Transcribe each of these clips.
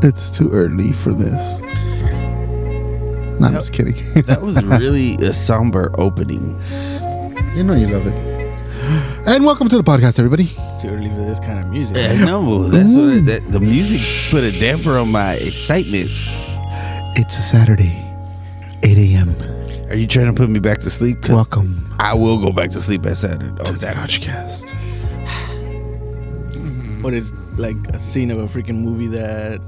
It's too early for this. No, I'm just kidding. That was really a somber opening. You know you love it. And welcome to the podcast, everybody. Too early for this kind of music. I know. That's what the music put a damper on my excitement. It's a Saturday, 8 a.m. Are you trying to put me back to sleep? 'Cause Welcome. I will go back to sleep at Saturday. To the O.U.C.H. What is like a scene of a freaking movie that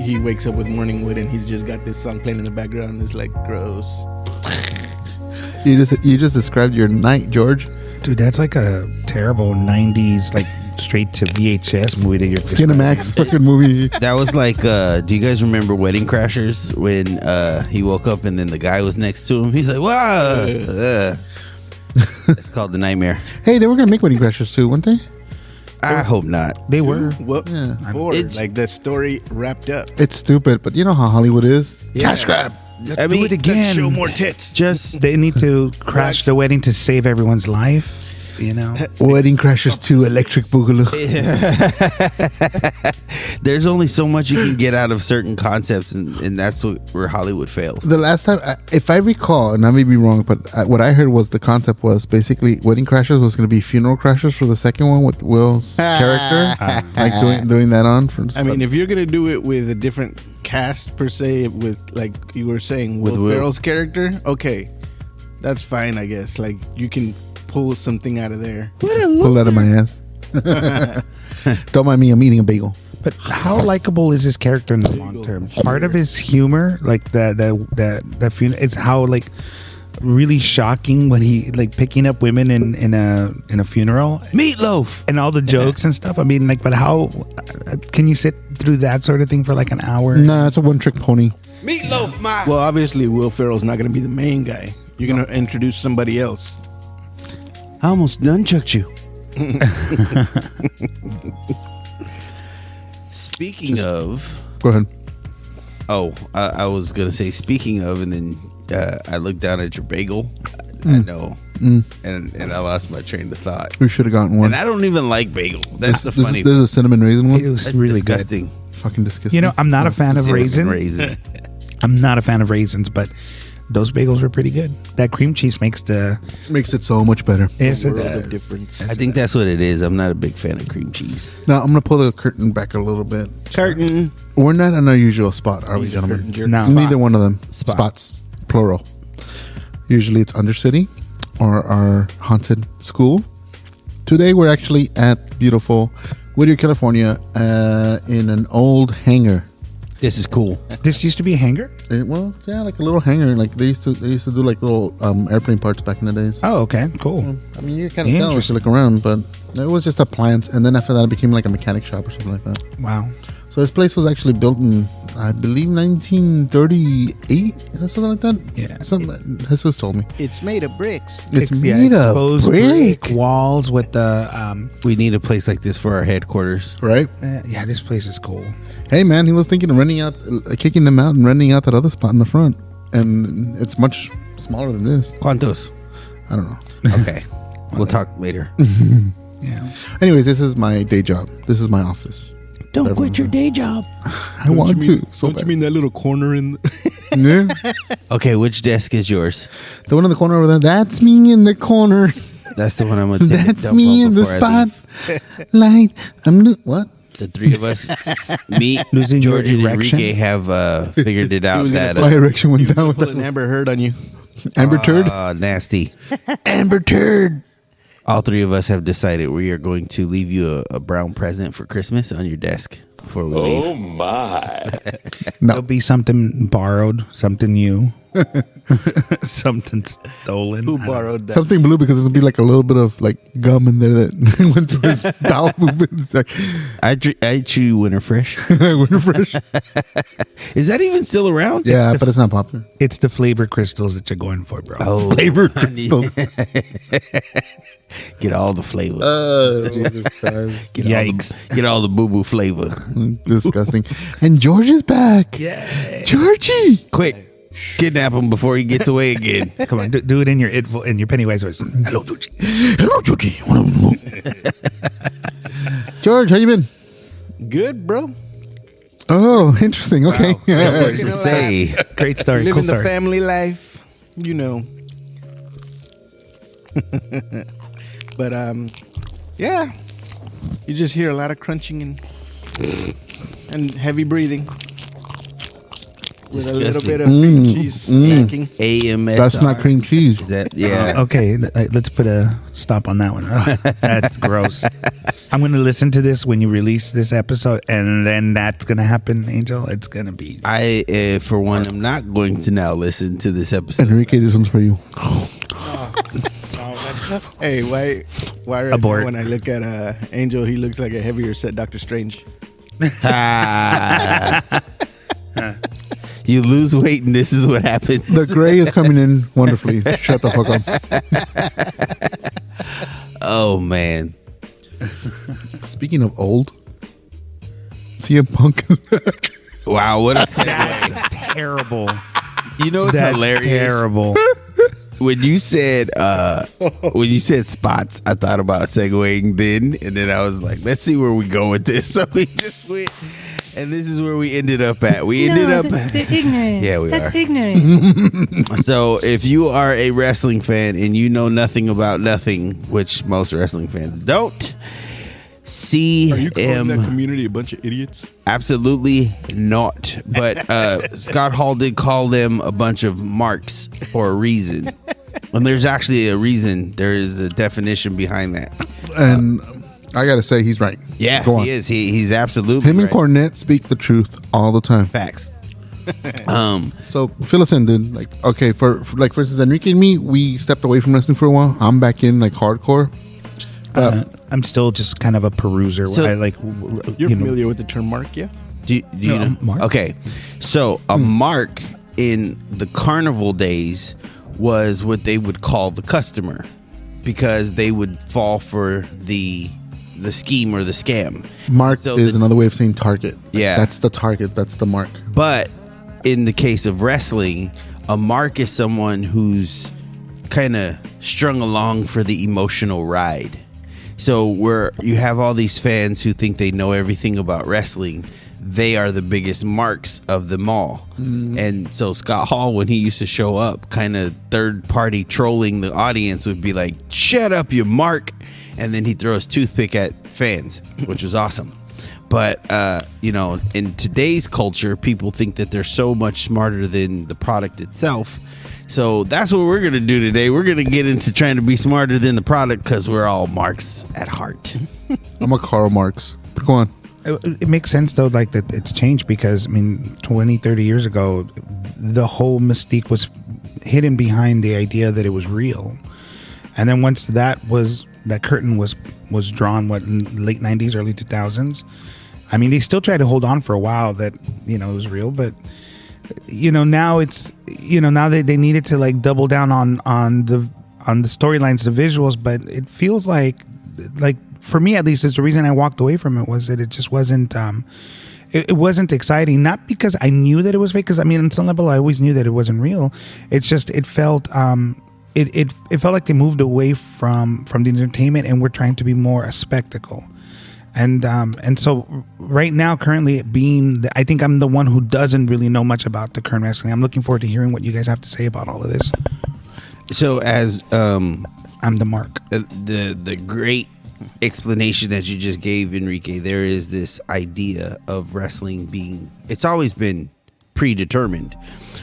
he wakes up with morning wood and he's just got this song playing in the background. It's like gross. You just described your night, George. Dude, that's like a terrible 90s, like straight to VHS movie that you're Skinamax fucking movie. That was like, do you guys remember Wedding Crashers when he woke up and then the guy was next to him? He's like, wow. It's called The Nightmare. Hey, they were going to make Wedding Crashers too, weren't they? I hope not. They were. Well, Yeah. like the story wrapped up. It's stupid, but you know how Hollywood is. Yeah. Cash grab. I mean, do it again. Show more tits. Just they need to crash the wedding to save everyone's life. You know, Wedding Crashers 2 Electric Boogaloo. there's only so much you can get out of certain concepts, and that's where Hollywood fails. The last time, if I recall, and I may be wrong, but what I heard was the concept was basically Wedding Crashers was going to be Funeral Crashers for the second one with Will's character, like doing that on. I mean, if you're gonna do it with a different cast per se, with like you were saying, With Will Will. Ferrell's character, okay, that's fine, I guess. Like you can pull something out of there. pull out of my ass. Don't mind me, I'm eating a bagel. but how likable is this character in the long term? Part of his humor, like that funeral, is how like really shocking when he like picking up women in a funeral. Meatloaf. And all the jokes and stuff. I mean, like, but how can you sit through that sort of thing for like an hour? Nah, it's a one-trick pony. Meatloaf, my. Well, obviously, Will Ferrell's not gonna be the main guy. You're gonna introduce somebody else. I almost nunchucked you. Speaking of, Go ahead. I was gonna say speaking of, and then I looked down at your bagel. I know, and I lost my train of thought. We should have gotten one. And I don't even like bagels. That's the This funny. is a cinnamon raisin It one. was That's really disgusting. good. Fucking disgusting. You know, I'm not a fan of Cinnamon raisin. I'm not a fan of raisins, but those bagels were pretty good. That cream cheese makes makes it so much better. yes, it World does. of difference. I think that's what it is. I'm not a big fan of cream cheese. Now, I'm going to pull the curtain back a little bit. Curtain. We're not in our usual spot, are we, gentlemen? No. Neither one of them. Spot. Spots. Plural. Usually it's Undercity or our haunted school. Today we're actually at beautiful Whittier, California, in an old hangar. This is cool. This used to be a hangar. Well, yeah, like a little hangar. Like they used to do like little airplane parts back in the days. Oh, okay, cool. I mean, you kind of tell as you look around, but it was just a plant, and then after that, it became like a mechanic shop or something like that. Wow. So this place was actually built in, I believe, 1938 or something like that. Yeah. Something Jesus told me. It's made of bricks. It's made of exposed brick, walls with the We need a place like this for our headquarters. right? yeah. This place is cool. Hey, man, he was thinking of renting out, kicking them out and renting out that other spot in the front, and it's much smaller than this. ¿Cuántos? I don't know. Okay. We'll talk later. Yeah. Anyways, this is my day job. This is my office. Don't quit your day job. I want to. So Don't you mean that little corner in? yeah. Okay, which desk is yours? The one in the corner over there. That's me in the corner. That's the one I'm going to take a That's dump me on in the before I spot. leave. Light. What? The three of us, me, Losing your George, and erection? Enrique have figured it out was gonna that My erection went down with Pull an that. Amber Heard on you. Amber turd. nasty. Amber turd. All three of us have decided we are going to leave you a brown present for Christmas on your desk before we leave. There'll be something borrowed, something new, something stolen. Who I don't- borrowed that? Something blue because there'll be like a little bit of like gum in there that went through his bowel movement. It's like, I chew Winter Fresh. Winter Fresh. Is that even still around? Yeah, but it's not popular. It's the flavor crystals that you're going for, bro. Oh, Flavor I need- crystals. Get all the flavor. Jesus Christ. Get all the boo boo flavor. Disgusting. And George is back. Yeah. Georgie. Quick, kidnap him before he gets away again. Come on, do it in your Pennywise voice. Hello, Gucci. Hello, Georgie. George, how you been? Good, bro. Oh, interesting. Okay. Wow. Yeah, what to say? Great story. Living Cool the story. family life, But yeah, you just hear a lot of crunching and heavy breathing with a little bit of cream cheese snacking. AMS. That's not cream cheese. Is that yeah? Okay, let's put a stop on that one. That's gross. I'm going to listen to this when you release this episode, and then that's going to happen, Angel. It's going to be... I, for one, am not going to now listen to this episode. Enrique, this one's for you. Hey, why right Abort. now when I look at Angel, he looks like a heavier set Doctor Strange. You lose weight, and this is what happens. The gray is coming in wonderfully. Shut the fuck up. Oh man. Speaking of old, CM Punk is back. Wow, what a segue. That's terrible. You know what's That's hilarious? terrible. When you said spots, I thought about segueing then, and then I was like, let's see where we go with this. So we just went, and this is where we ended up at. We ended up. They're ignorant. Yeah, we That's are. ignorant. So if you are a wrestling fan and you know nothing about nothing, which most wrestling fans don't, Are you calling that CM community a bunch of idiots? absolutely not. But Scott Hall did call them a bunch of marks for a reason. And there's actually a reason. There is a definition behind that. And I got to say, he's right. Yeah, Go on. he is. He's absolutely Him and right. Cornette speak the truth all the time. Facts. So fill us in, dude. Like, okay, for instance, Enrique and me, we stepped away from wrestling for a while. I'm back in like hardcore. I'm still just kind of a peruser. So- I like, You're familiar with the term mark, yeah? Do you No, know? mark. Okay, so a mark in the carnival days was what they would call the customer, because they would fall for the scheme or the scam. Mark So is the- another way of saying target. Yeah. That's the target. That's the mark. But in the case of wrestling, a mark is someone who's kind of strung along for the emotional ride. So where you have all these fans who think they know everything about wrestling, they are the biggest marks of them all. And so Scott Hall, when he used to show up, kind of third party trolling the audience, would be like, shut up, you mark. And then he'd throw his toothpick at fans, which was awesome. But, in today's culture, people think that they're so much smarter than the product itself. So that's what we're going to do today. We're going to get into trying to be smarter than the product, because we're all marks at heart. I'm a Karl Marx. But go on. it makes sense though, like that it's changed, because 20, 30 years ago, the whole mystique was hidden behind the idea that it was real. And then once that curtain was drawn, in late 90s, early 2000s, they still tried to hold on for a while that, it was real, but now it's, now they needed to like double down on the storylines, the visuals, but it feels like for me at least, it's the reason I walked away from it, was that it just wasn't it wasn't exciting, not because I knew that it was fake, because on some level I always knew that it wasn't real. It's just it felt it felt like they moved away from the entertainment and we're trying to be more a spectacle. And so right now, currently, I think I'm the one who doesn't really know much about the current wrestling. I'm looking forward to hearing what you guys have to say about all of this. So as I'm the mark. the great explanation that you just gave, Enrique, there is this idea of wrestling being, it's always been predetermined.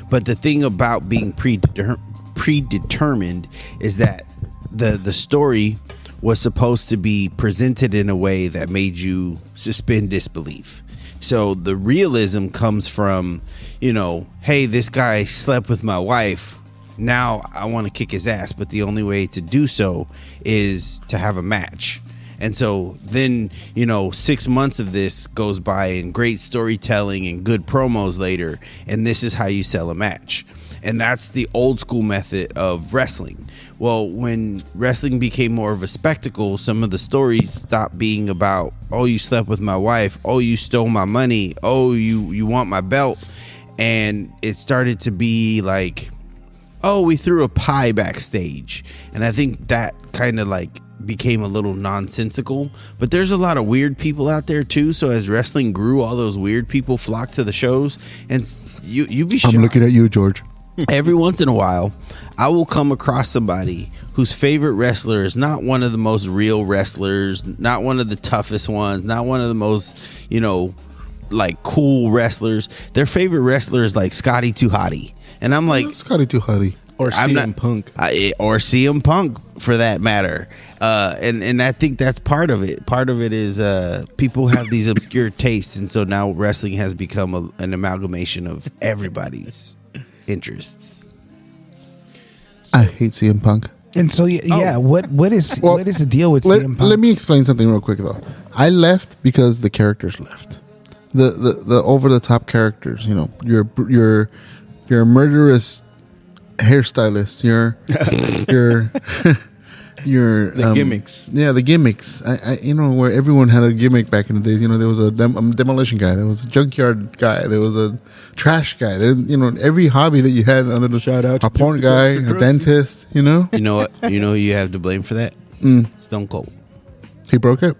But the thing about being predetermined is that the story was supposed to be presented in a way that made you suspend disbelief. So the realism comes from, hey, this guy slept with my wife. Now I want to kick his ass, but the only way to do so is to have a match. And so then, 6 months of this goes by and great storytelling and good promos later, and this is how you sell a match. And that's the old school method of wrestling. Well, when wrestling became more of a spectacle, some of the stories stopped being about, oh, you slept with my wife, oh, you stole my money, oh, you want my belt. And it started to be like, oh, we threw a pie backstage. And I think that kind of like became a little nonsensical. But there's a lot of weird people out there too. So as wrestling grew, all those weird people flocked to the shows, and you'd be shocked. I'm looking at you, George. Every once in a while, I will come across somebody whose favorite wrestler is not one of the most real wrestlers, not one of the toughest ones, not one of the most, like cool wrestlers. Their favorite wrestler is like Scotty 2 Hotty. And I'm like, Scotty 2 Hotty. Or CM Punk. Or CM Punk, for that matter. And I think that's part of it. Part of it is people have these obscure tastes. And so now wrestling has become an amalgamation of everybody's interests. I hate CM Punk. And so what is the deal with CM Punk? Let me explain something real quick though. I left because the characters left. The over the top characters. You're a murderous hairstylist. You're the gimmicks. Yeah, the gimmicks. I where everyone had a gimmick back in the days. There was a demolition guy. There was a junkyard guy. There was a trash guy. Every hobby that you had under the shout out a porn guy, a dentist. You know what? You know who you have to blame for that? Stone Cold. He broke it.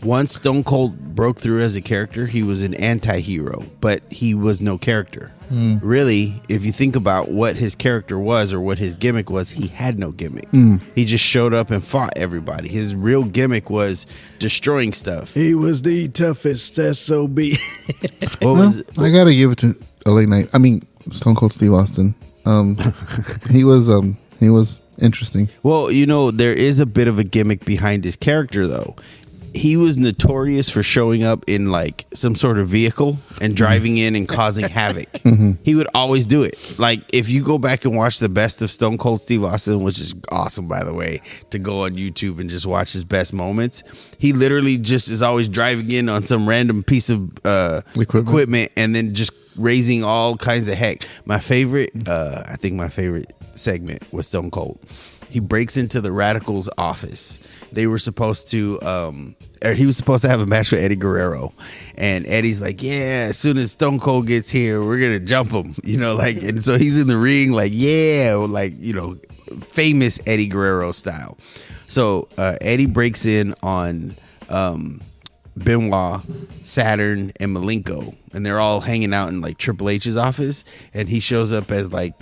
Once Stone Cold broke through as a character, he was an anti-hero, but he was no character. Really, if you think about what his character was or what his gimmick was, he had no gimmick. He just showed up and fought everybody. His real gimmick was destroying stuff. He was the toughest SOB. I gotta give it to LA Knight. I mean, Stone Cold Steve Austin. He was interesting. Well, there is a bit of a gimmick behind his character, though. He was notorious for showing up in like some sort of vehicle and driving in and causing havoc. He would always do it. Like if you go back and watch the best of Stone Cold Steve Austin, which is awesome, by the way, to go on YouTube and just watch his best moments. He literally just is always driving in on some random piece of equipment and then just raising all kinds of heck. I think my favorite segment was Stone Cold. He breaks into the Radicals' office. They were supposed to, he was supposed to have a match with Eddie Guerrero. And Eddie's like, yeah, as soon as Stone Cold gets here, we're going to jump him. And so he's in the ring like, famous Eddie Guerrero style. So Eddie breaks in on Benoit, Saturn, and Malenko. And they're all hanging out in like Triple H's office. And he shows up as like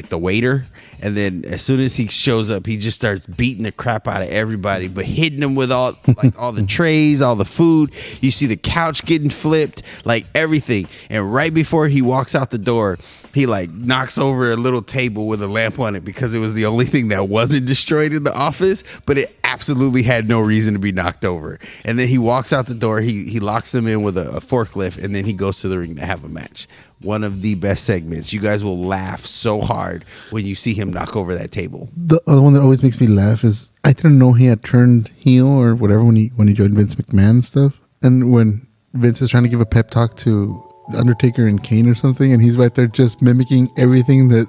the waiter, and then as soon as he shows up, he just starts beating the crap out of everybody, but hitting them with all the trays, all the food. You see the couch getting flipped, like everything. And right before he walks out the door, he like knocks over a little table with a lamp on it because it was the only thing that wasn't destroyed in the office, but it absolutely had no reason to be knocked over. And then he walks out the door, he locks them in with a forklift, and then he goes to the ring to have a match. One of the best segments. You guys will laugh so hard when you see him knock over that table. The other one that always makes me laugh is I didn't know he had turned heel or whatever when he joined Vince McMahon and stuff. And when Vince is trying to give a pep talk to Undertaker and Kane or something, and he's right there just mimicking everything that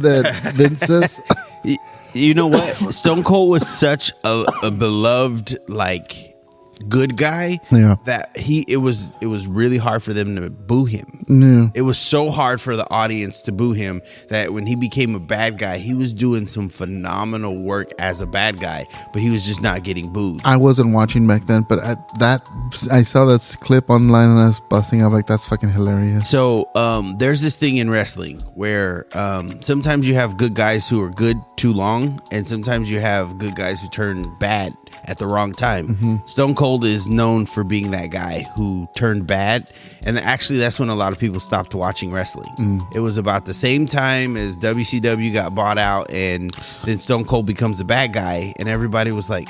that Vince says. You know what? Stone Cold was such a beloved good guy that it was really hard for them to boo him. It was so hard for the audience to boo him that when he became a bad guy, he was doing some phenomenal work as a bad guy, but he was just not getting booed. I wasn't watching back then, but I saw that clip online and I was busting up like, that's fucking hilarious. So there's this thing in wrestling where sometimes you have good guys who are good too long, and sometimes you have good guys who turn bad at the wrong time. Stone Cold is known for being that guy who turned bad, and actually that's when a lot of people stopped watching wrestling. It was about the same time as WCW got bought out, and then Stone Cold becomes the bad guy, and everybody was like,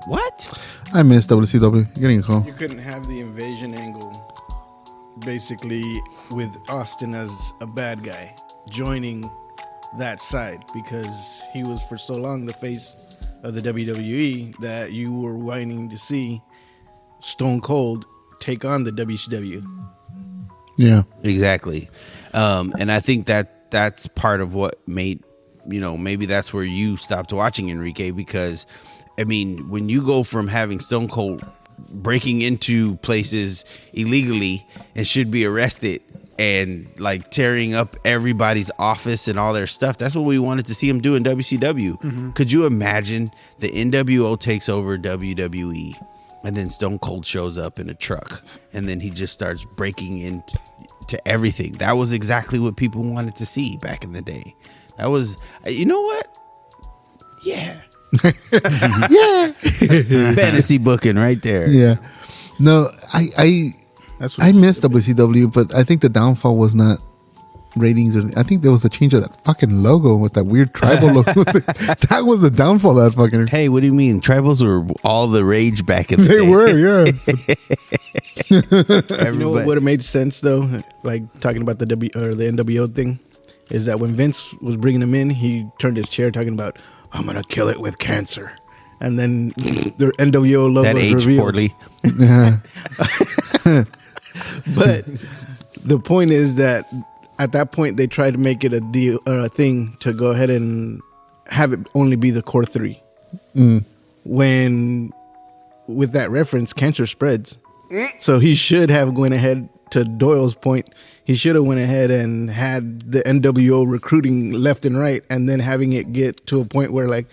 what? I miss WCW. You're getting a call. You couldn't have the invasion angle basically with Austin as a bad guy joining that side, because he was for so long the face of the WWE that you were wanting to see Stone Cold take on the WCW. Yeah, exactly. And I think that's part of what made, maybe that's where you stopped watching, Enrique, because I mean, when you go from having Stone Cold breaking into places illegally and should be arrested and like tearing up everybody's office and all their stuff. That's what we wanted to see him do in WCW. Could you imagine the NWO takes over WWE and then Stone Cold shows up in a truck and then he just starts breaking into everything? That was exactly what people wanted to see back in the day. That was, you know what? Yeah. Yeah. Fantasy booking right there. Yeah. No, I missed WCW, but I think the downfall was not ratings. I think there was a change of that fucking logo with that weird tribal logo. That was the downfall of that fucking. Hey, what do you mean? Tribals were all the rage back in the day. They were, yeah. You know what would have made sense though, like talking about the NWO thing, is that when Vince was bringing him in, he turned his chair talking about, "I'm gonna kill it with cancer," and then the NWO logo that was aged revealed. poorly. Yeah. But the point is that at that point they tried to make it a deal or a thing to go ahead and have it only be the core three. When with that reference, cancer spreads. So he should have went ahead, to Doyle's point, he should have went ahead and had the NWO recruiting left and right, and then having it get to a point where like,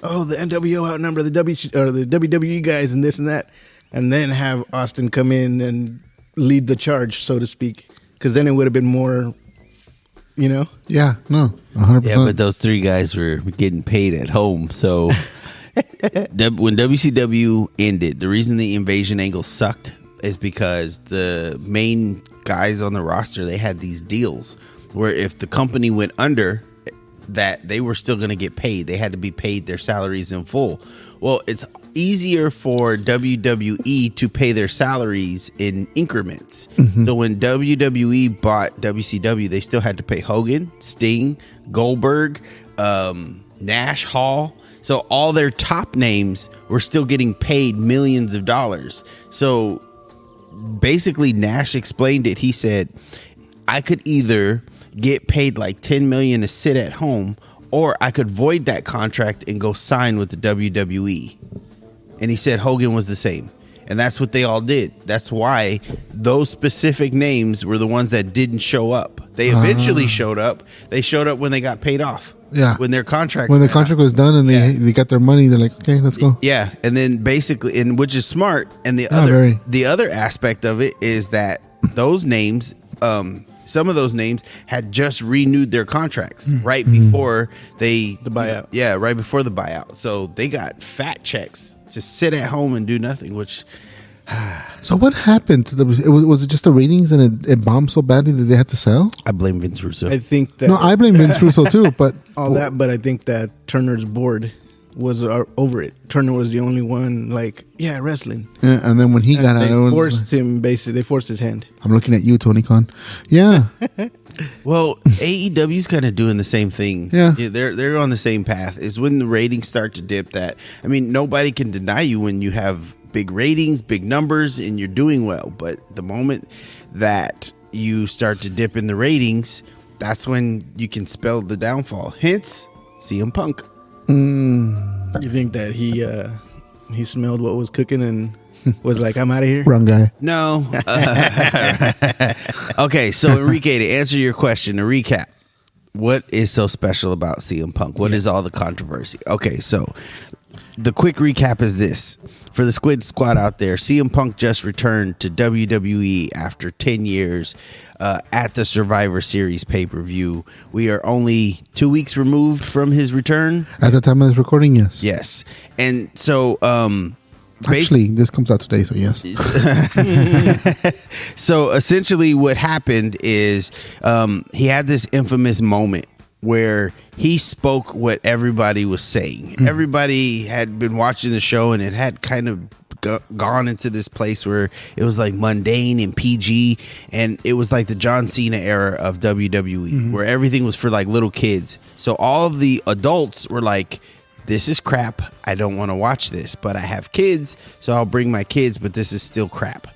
oh, the NWO outnumber the WWE guys and this and that, and then have Austin come in and lead the charge, so to speak, because then it would have been more, you know. Yeah, no, 100%. Yeah, but those three guys were getting paid at home. So when WCW ended, the reason the invasion angle sucked is because the main guys on the roster, they had these deals where if the company went under, that they were still going to get paid. They had to be paid their salaries in full. Well, it's easier for WWE to pay their salaries in increments. So when WWE bought WCW, they still had to pay Hogan, Sting, Goldberg, Nash, Hall. So all their top names were still getting paid millions of dollars. So basically Nash explained it. He said, I could either get paid like $10 million to sit at home, or I could void that contract and go sign with the WWE. And he said Hogan was the same. And that's what they all did. That's why those specific names were the ones that didn't show up. They eventually showed up. They showed up when they got paid off. Yeah. When their contract When the contract was done and they got their money, they're like, okay, let's go. Yeah. And then basically, and which is smart. And the other aspect of it is that those names, some of those names had just renewed their contracts right before the buyout. Yeah, right before the buyout. So they got fat checks to sit at home and do nothing, which... So what happened to was it just the ratings and it bombed so badly that they had to sell? I blame Vince Russo. I think that... No, I blame Vince Russo too, but... all that, but I think that Turner's board was over it. Turner was the only one like, yeah, wrestling. Yeah, and then when he got out... They forced him, basically. They forced his hand. I'm looking at you, Tony Khan. Yeah. Well, AEW's kind of doing the same thing. Yeah. They're on the same path. Is when the ratings start to dip. That, I mean, nobody can deny you when you have big ratings, big numbers, and you're doing well. But the moment that you start to dip in the ratings, that's when you can spell the downfall. Hence, CM Punk. You think that he smelled what was cooking and was like, I'm out of here? Wrong guy. No. Okay, so Enrique, to answer your question, to recap, what is so special about CM Punk? What is all the controversy? Okay, so the quick recap is this. For the Squid Squad out there, CM Punk just returned to WWE after 10 years at the Survivor Series pay-per-view. We are only 2 weeks removed from his return. At the time of this recording, yes. Yes. And so... actually, this comes out today, so yes. So essentially what happened is he had this infamous moment where he spoke what everybody was saying. Everybody had been watching the show and it had kind of gone into this place where it was like mundane and PG, and it was like the John Cena era of WWE where everything was for like little kids. So all of the adults were like, this is crap. I don't want to watch this, but I have kids, so I'll bring my kids, but this is still crap.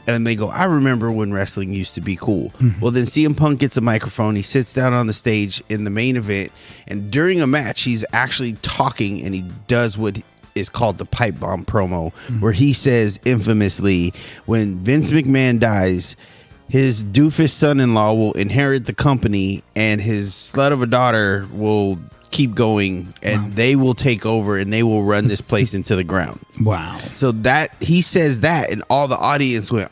And they go, I remember when wrestling used to be cool. Well, then CM Punk gets a microphone. He sits down on the stage in the main event, and during a match, he's actually talking, and he does what is called the pipe bomb promo, where he says infamously, when Vince McMahon dies, his doofus son-in-law will inherit the company, and his slut of a daughter will keep going, and they will take over, and they will run this place into the ground. Wow. So that he says that, and all the audience went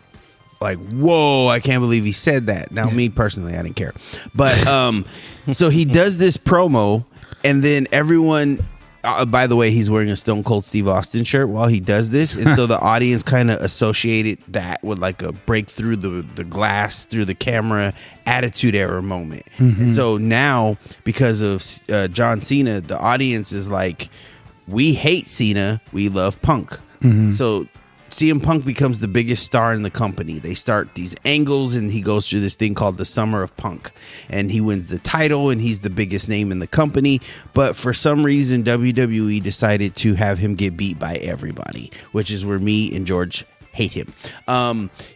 like, "Whoa! I can't believe he said that." Now, me personally, I didn't care, but so he does this promo, and then everyone. By the way, he's wearing a Stone Cold Steve Austin shirt while he does this, and so the audience kind of associated that with like a break through the glass through the camera attitude era moment. And so now, because of John Cena, the audience is like, we hate Cena, we love Punk. So CM Punk becomes the biggest star in the company. They start these angles, and he goes through this thing called the Summer of Punk, and he wins the title, and he's the biggest name in the company. But for some reason, WWE decided to have him get beat by everybody, which is where me and George hate him.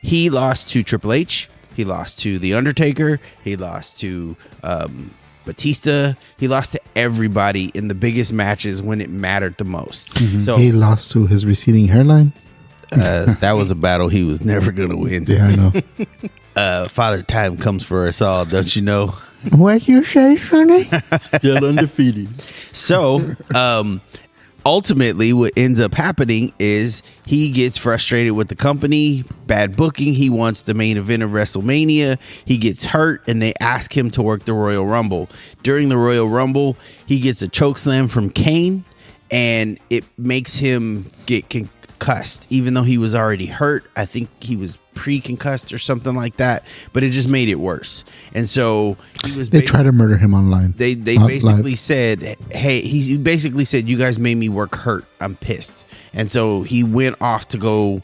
He lost to Triple H. He lost to The Undertaker. He lost to Batista. He lost to everybody in the biggest matches when it mattered the most. So He lost to his receding hairline. that was a battle he was never going to win. Yeah, I know. Father Time comes for us all, don't you know? What you say, Sonny? Still undefeated. So, ultimately, what ends up happening is he gets frustrated with the company, bad booking. He wants the main event of WrestleMania. He gets hurt, and they ask him to work the Royal Rumble. During the Royal Rumble, he gets a chokeslam from Kane, and it makes him get concussed, even though he was already hurt. I think he was pre-concussed or something like that, but it just made it worse. And so he was. They tried to murder him online. They basically said, "Hey," he basically said, "You guys made me work hurt. I'm pissed." And so he went off to go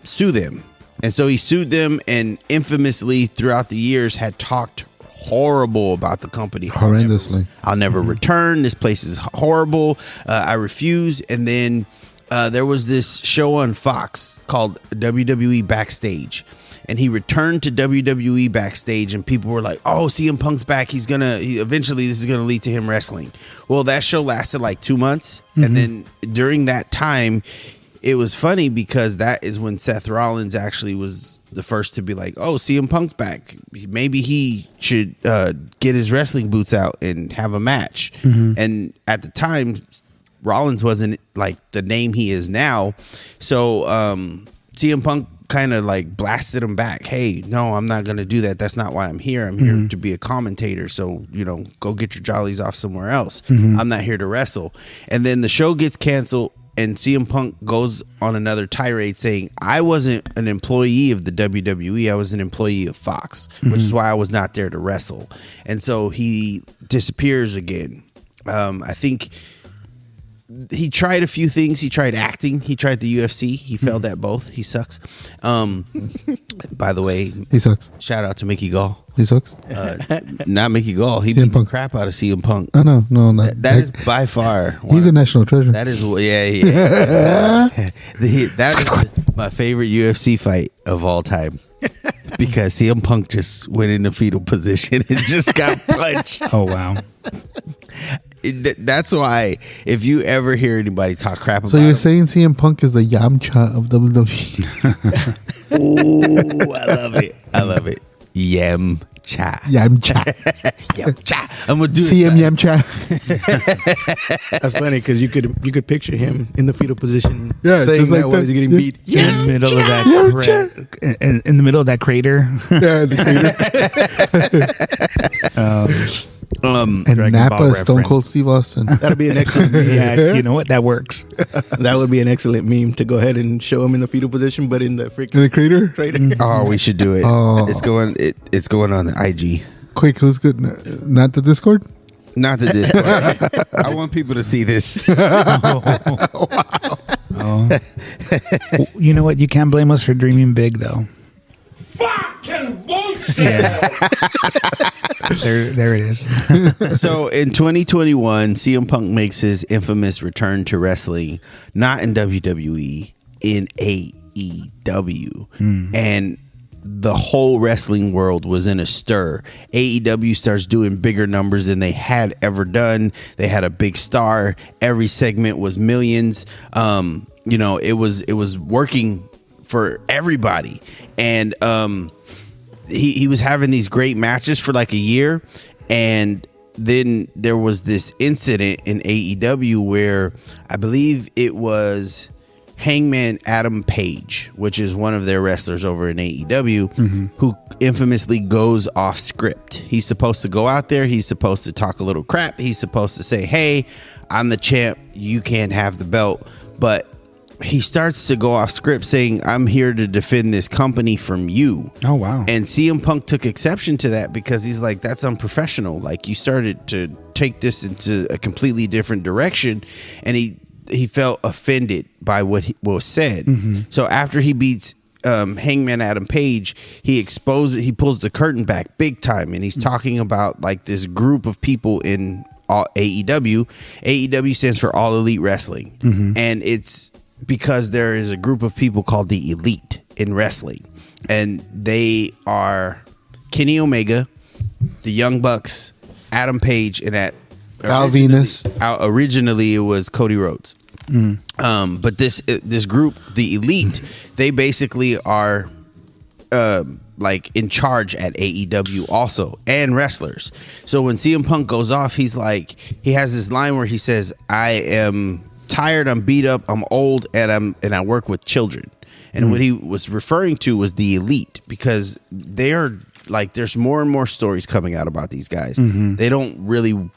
sue them. And so he sued them, and infamously throughout the years had talked horrible about the company. Horrendously. I'll never return. This place is horrible. I refuse. And then there was this show on Fox called WWE Backstage, and he returned to WWE Backstage, and people were like, "Oh, CM Punk's back. Eventually this is gonna lead to him wrestling." Well, that show lasted like 2 months, and then during that time, it was funny because that is when Seth Rollins actually was the first to be like, "Oh, CM Punk's back. Maybe he should get his wrestling boots out and have a match." And at the time, Rollins wasn't like the name he is now. So CM Punk kind of like blasted him back. "Hey, no, I'm not going to do that. That's not why I'm here. I'm here to be a commentator. So, go get your jollies off somewhere else. I'm not here to wrestle." And then the show gets canceled, and CM Punk goes on another tirade saying, "I wasn't an employee of the WWE. I was an employee of Fox, which is why I was not there to wrestle." And so he disappears again. I think he tried a few things. He tried acting. He tried the UFC. He failed at both. He sucks. By the way, He sucks. shout out to Mickey Gall. He sucks. Not Mickey Gall. He CM beat the Punk. crap out of CM Punk. Oh, no. That is by far. He's a national treasure. That is, yeah. That is my favorite UFC fight of all time. Because CM Punk just went in the fetal position and just got punched. Oh, wow. That's why if you ever hear anybody talk crap about So you're him, saying CM Punk is the Yamcha of WWE? ooh, I love it. Yamcha. Yamcha. Yamcha. I'm gonna do CM it. Yamcha. That's funny because you could picture him in the fetal position, Yeah, saying just like that while that. he's getting Yeah. beat. In the middle of that in the middle of that crater. Yeah, the theater. And Dragon Napa Ball Stone reference. Cold Steve Austin. That'd be an excellent meme. Yeah, you know what? That works. That would be an excellent meme to go ahead and show him in the fetal position, but in the In freaking the crater? crater. Oh, we should do it. Oh. It's going on the IG. Quick, who's good? Not the Discord? Not the Discord. I want people to see this. Oh. You know what? You can't blame us for dreaming big, though. Fucking bullshit! Yeah. there it is. So in 2021, CM Punk makes his infamous return to wrestling, not in WWE, in AEW. And the whole wrestling world was in a stir. AEW starts doing bigger numbers than they had ever done. They had a big star. Every segment was millions. It was working for everybody. And he was having these great matches for like a year, and then there was this incident in AEW where I believe it was Hangman Adam Page, which is one of their wrestlers over in AEW, who infamously goes off script. He's supposed to go out there, he's supposed to talk a little crap, he's supposed to say, hey, I'm the champ, you can't have the belt, but he starts to go off script saying, I'm here to defend this company from you. Oh, wow. And CM Punk took exception to that because he's like, that's unprofessional. Like, you started to take this into a completely different direction. And he felt offended by what was said. So after he beats Hangman Adam Page, he pulls the curtain back big time. And he's talking about like this group of people in AEW. AEW stands for All Elite Wrestling. And it's because there is a group of people called the Elite in wrestling, and they are Kenny Omega, the Young Bucks, Adam Page, and Val Venus. Originally, it was Cody Rhodes. But this group, the Elite, they basically are like in charge at AEW also, and wrestlers. So when CM Punk goes off, he has this line where he says, I am tired, I'm beat up, I'm old, and I work with children. And what he was referring to was the Elite, because they are like, there's more and more stories coming out about these guys. They don't really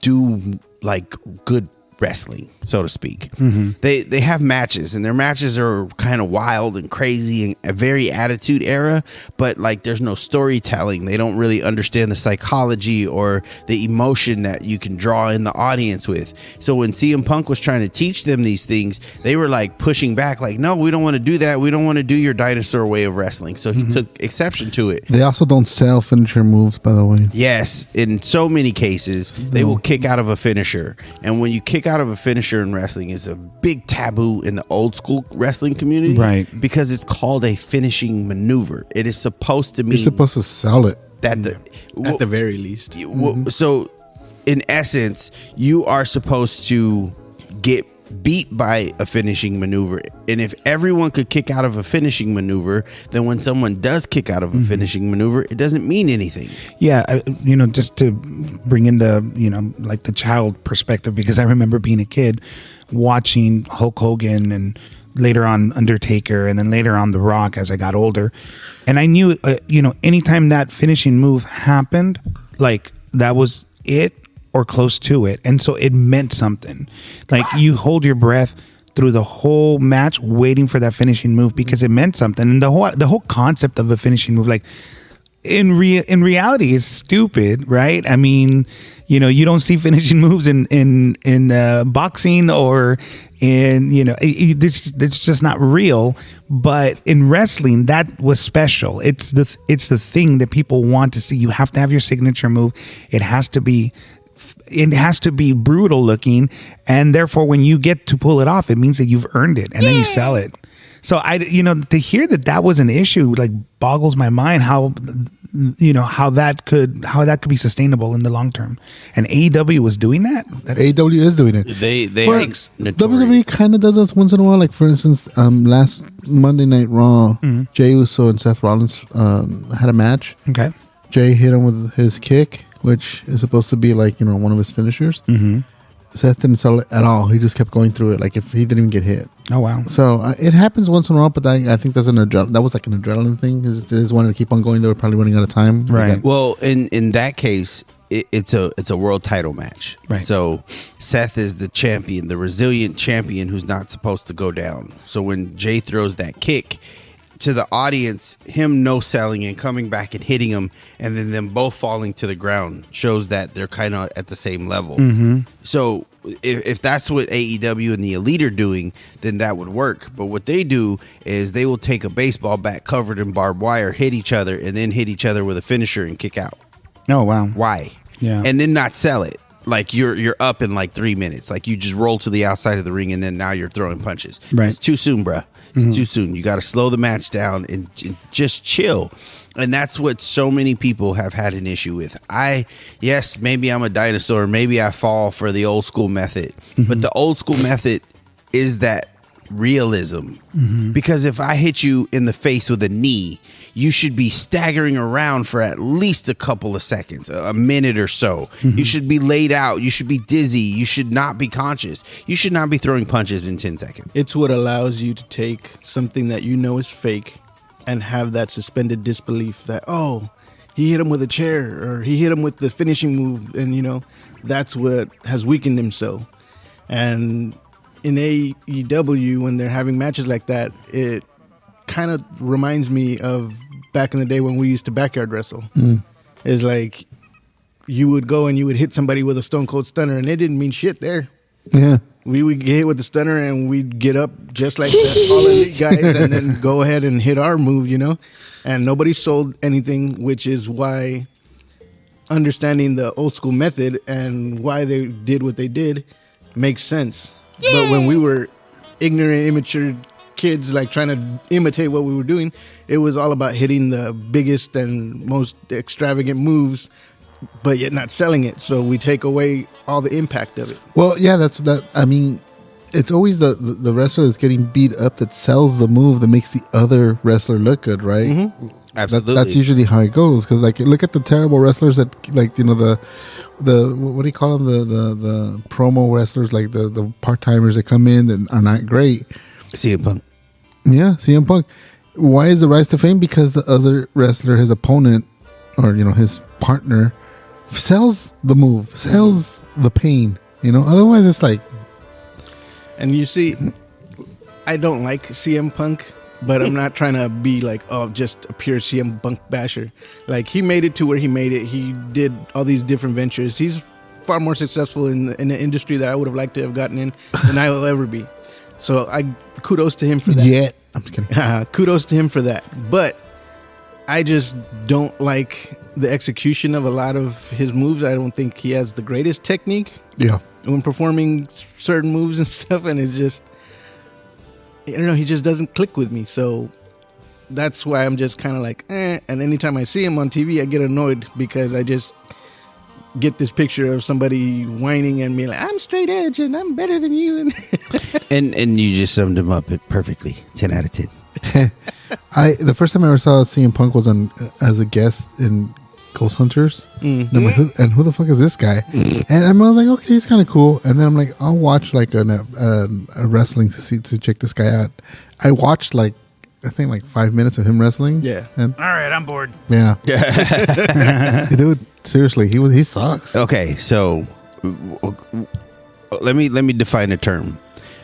do like good wrestling, so to speak. They have matches, and their matches are kind of wild and crazy and a very attitude era, but like there's no storytelling. They don't really understand the psychology or the emotion that you can draw in the audience with. So when CM Punk was trying to teach them these things, they were like pushing back, like, no, we don't want to do that, we don't want to do your dinosaur way of wrestling. So he took exception to it. They also don't sell finisher moves, by the way. Yes, in so many cases they will kick out of a finisher, and when you kick out of a finisher in wrestling is a big taboo in the old school wrestling community, right? Because it's called a finishing maneuver. It is supposed to mean you're supposed to sell it at the very least. So in essence, you are supposed to get beat by a finishing maneuver, and if everyone could kick out of a finishing maneuver, then when someone does kick out of a finishing maneuver, it doesn't mean anything. Just to bring in the like the child perspective, because I remember being a kid watching Hulk Hogan and later on Undertaker and then later on The Rock as I got older, and I knew anytime that finishing move happened, like that was it or close to it. And so it meant something. Like you hold your breath through the whole match waiting for that finishing move because it meant something. And the whole concept of a finishing move, like in reality, is stupid, right? I mean, you don't see finishing moves in boxing or in, it's just not real. But in wrestling, that was special. It's the thing that people want to see. You have to have your signature move. It has to be brutal looking, and therefore when you get to pull it off, it means that you've earned it, and then you sell it. So to hear that was an issue, like, boggles my mind how that could be sustainable in the long term. And AEW was doing that. AEW is doing it. They WWE kind of does this once in a while. Like, for instance, last Monday Night Raw, Jey Uso and Seth Rollins had a match. Okay. Jey hit him with his kick, which is supposed to be like, one of his finishers. Seth didn't sell it at all. He just kept going through it, like if he didn't even get hit. Oh, wow. So it happens once in a while, but I think that was like an adrenaline thing. They just wanted to keep on going. They were probably running out of time. Right. Well, in that case, it's a world title match. Right. So Seth is the champion, the resilient champion who's not supposed to go down. So when Jey throws that kick, to the audience, him no selling and coming back and hitting him, and then them both falling to the ground shows that they're kind of at the same level. So if that's what AEW and the Elite are doing, then that would work. But what they do is they will take a baseball bat covered in barbed wire, hit each other, and then hit each other with a finisher and kick out. Oh, wow. Why? Yeah. And then not sell it. Like you're up in like 3 minutes. Like you just roll to the outside of the ring and then now you're throwing punches. Right. It's too soon, bruh. It's too soon. You got to slow the match down and just chill. And that's what so many people have had an issue with. Yes, maybe I'm a dinosaur. Maybe I fall for the old school method. But the old school method is that realism. Because if I hit you in the face with a knee, you should be staggering around for at least a couple of seconds, a minute or so. You should be laid out. You should be dizzy. You should not be conscious. You should not be throwing punches in 10 seconds. It's what allows you to take something that you know is fake and have that suspended disbelief that, oh, he hit him with a chair or he hit him with the finishing move. And, you know, that's what has weakened him so. And in AEW, when they're having matches like that, it kind of reminds me of back in the day when we used to backyard wrestle. It's like you would go and you would hit somebody with a Stone Cold Stunner, and it didn't mean shit there. Yeah. We would get hit with the stunner, and we'd get up just like the All Elite guys, and then go ahead and hit our move, you know? And nobody sold anything, which is why understanding the old school method and why they did what they did makes sense. But when we were ignorant, immature kids, like trying to imitate what we were doing, it was all about hitting the biggest and most extravagant moves, but yet not selling it. So we take away all the impact of it. Well, yeah, that's that. I mean, it's always the wrestler that's getting beat up that sells the move that makes the other wrestler look good, right? Absolutely. That's usually how it goes. Because like, look at the terrible wrestlers that, like, you know, the what do you call them? The promo wrestlers, like the part timers that come in that are not great. CM Punk. Yeah, CM Punk. Why is the rise to fame? Because the other wrestler, his opponent, or you know, his partner, sells the move, sells the pain. You know, otherwise it's like. And you see, I don't like CM Punk, but I'm not trying to be like, oh, just a pure CM Punk basher. Like, he made it to where he made it. He did all these different ventures. He's far more successful in the industry that I would have liked to have gotten in than I will ever be. So kudos to him for that. Yeah, I'm just kidding. Kudos to him for that. But I just don't like the execution of a lot of his moves. I don't think he has the greatest technique Yeah. when performing certain moves and stuff. And it's just, I don't know, he just doesn't click with me. So that's why I'm just kind of like, eh. And anytime I see him on TV, I get annoyed because I just get this picture of somebody whining and being like, I'm straight edge and I'm better than you. And you just summed him up perfectly. 10 out of 10. The first time I ever saw CM Punk was on as a guest in Ghost Hunters. And I'm like, who the fuck is this guy? And I was like, okay, he's kind of cool. And then I'm like, I'll watch like a wrestling to check this guy out. I watched like, I think like 5 minutes of him wrestling. Yeah. And All right, I'm bored. yeah. Dude, seriously, he sucks. Okay, so let me define a term.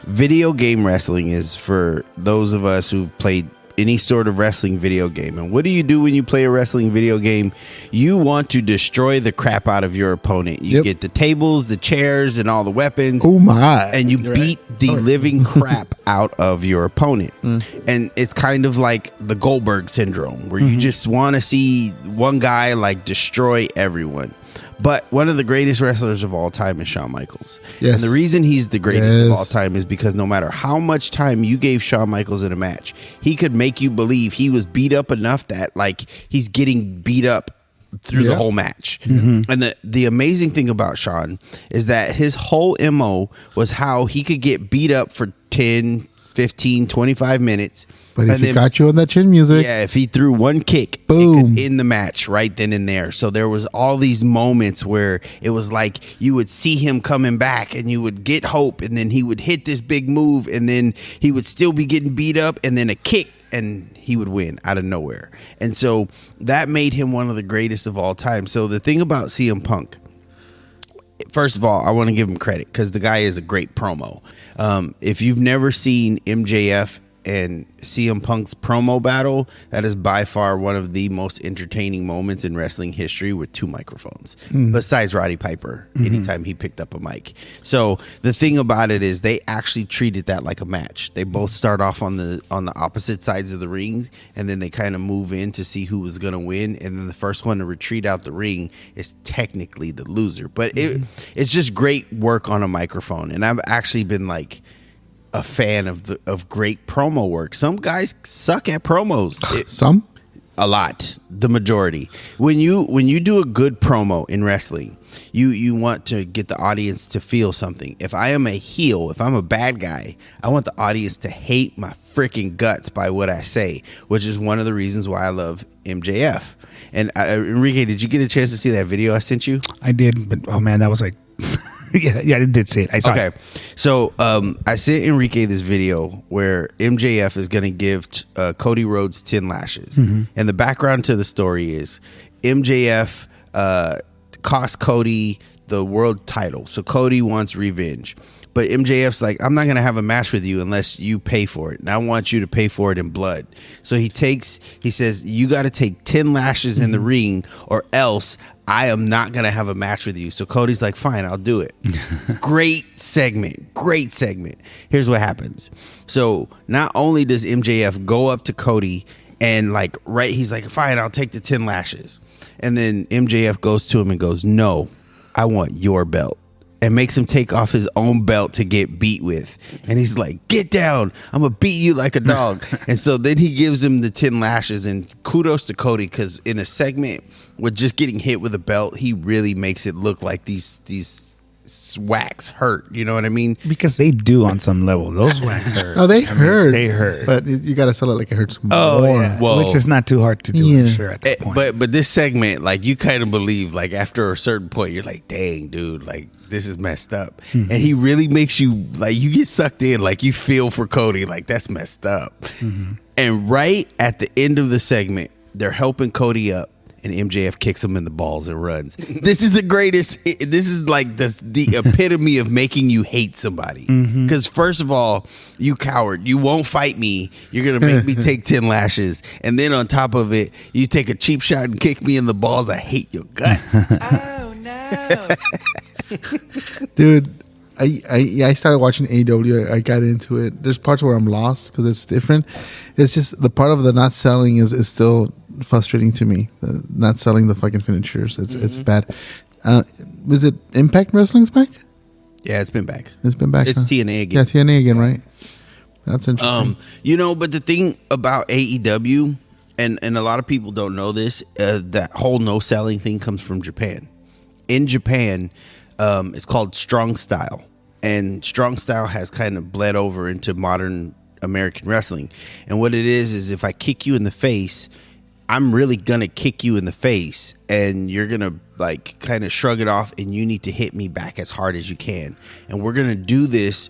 Video game wrestling is for those of us who've played any sort of wrestling video game. And what do you do when you play a wrestling video game? You want to destroy the crap out of your opponent. You get the tables, the chairs, and all the weapons. Oh my. And you beat the living crap out of your opponent. And it's kind of like the Goldberg syndrome, where you just want to see one guy like destroy everyone. But one of the greatest wrestlers of all time is Shawn Michaels. Yes. And the reason he's the greatest of all time is because no matter how much time you gave Shawn Michaels in a match, he could make you believe he was beat up enough that like he's getting beat up through the whole match. And the amazing thing about Shawn is that his whole MO was how he could get beat up for 10, 15, 25 minutes. But if he got you on that chin music. Yeah, if he threw one kick, boom, it could end the match right then and there. So there was all these moments where it was like you would see him coming back and you would get hope, and then he would hit this big move, and then he would still be getting beat up, and then a kick, and he would win out of nowhere. And so that made him one of the greatest of all time. So the thing about CM Punk, first of all, I want to give him credit because the guy is a great promo. If you've never seen MJF and CM Punk's promo battle, that is by far one of the most entertaining moments in wrestling history with two microphones, besides Roddy Piper anytime he picked up a mic. So the thing about it is they actually treated that like a match. They both start off on the opposite sides of the ring, and then they kind of move in to see who was going to win, and then the first one to retreat out the ring is technically the loser. But it's just great work on a microphone, and I've actually been like a fan of great promo work. Some guys suck at promos. Some? A lot, the majority. When you do a good promo in wrestling, you want to get the audience to feel something. If I am a heel, if I'm a bad guy, I want the audience to hate my freaking guts by what I say, which is one of the reasons why I love MJF. And Enrique, did you get a chance to see that video I sent you? I did, but oh man, that was like, yeah, I did see it. I saw it. So I sent Enrique this video where MJF is going to give Cody Rhodes 10 lashes. And the background to the story is MJF cost Cody the world title. So Cody wants revenge. But MJF's like, I'm not going to have a match with you unless you pay for it. And I want you to pay for it in blood. So he says, you got to take 10 lashes in the ring or else I am not going to have a match with you. So Cody's like, fine, I'll do it. Great segment. Here's what happens. So not only does MJF go up to Cody and he's like, fine, I'll take the 10 lashes. And then MJF goes to him and goes, no, I want your belt. And makes him take off his own belt to get beat with. And he's like, get down. I'm going to beat you like a dog. And so then he gives him the 10 lashes. And kudos to Cody, because in a segment with just getting hit with a belt, he really makes it look like these whacks hurt. You know what I mean? Because they do on some level. Those whacks hurt. No, they hurt. They hurt. But you got to sell it like it hurts more. Yeah. Well, which is not too hard to do, I'm sure, at that point. But this segment, you kind of believe, after a certain point, you're like, dang, dude, this is messed up. And he really makes you, you get sucked in, you feel for Cody, that's messed up. And right at the end of the segment, they're helping Cody up. And MJF kicks him in the balls and runs. This is the greatest. This is the epitome of making you hate somebody. Because first of all, you coward. You won't fight me. You're going to make me take 10 lashes. And then on top of it, you take a cheap shot and kick me in the balls. I hate your guts. Oh, no. Dude, I started watching AEW. I got into it. There's parts where I'm lost because it's different. It's just the part of the not selling is still frustrating to me. Not selling the fucking finishers. It's bad. Was it Impact Wrestling's back? Yeah, it's been back. It's been back. It's TNA again. Yeah, TNA again, right? That's interesting. But the thing about AEW, and a lot of people don't know this, that whole no selling thing comes from Japan. In Japan, it's called strong style. And strong style has kind of bled over into modern American wrestling. And what it is if I kick you in the face, I'm really going to kick you in the face and you're going to kind of shrug it off and you need to hit me back as hard as you can. And we're going to do this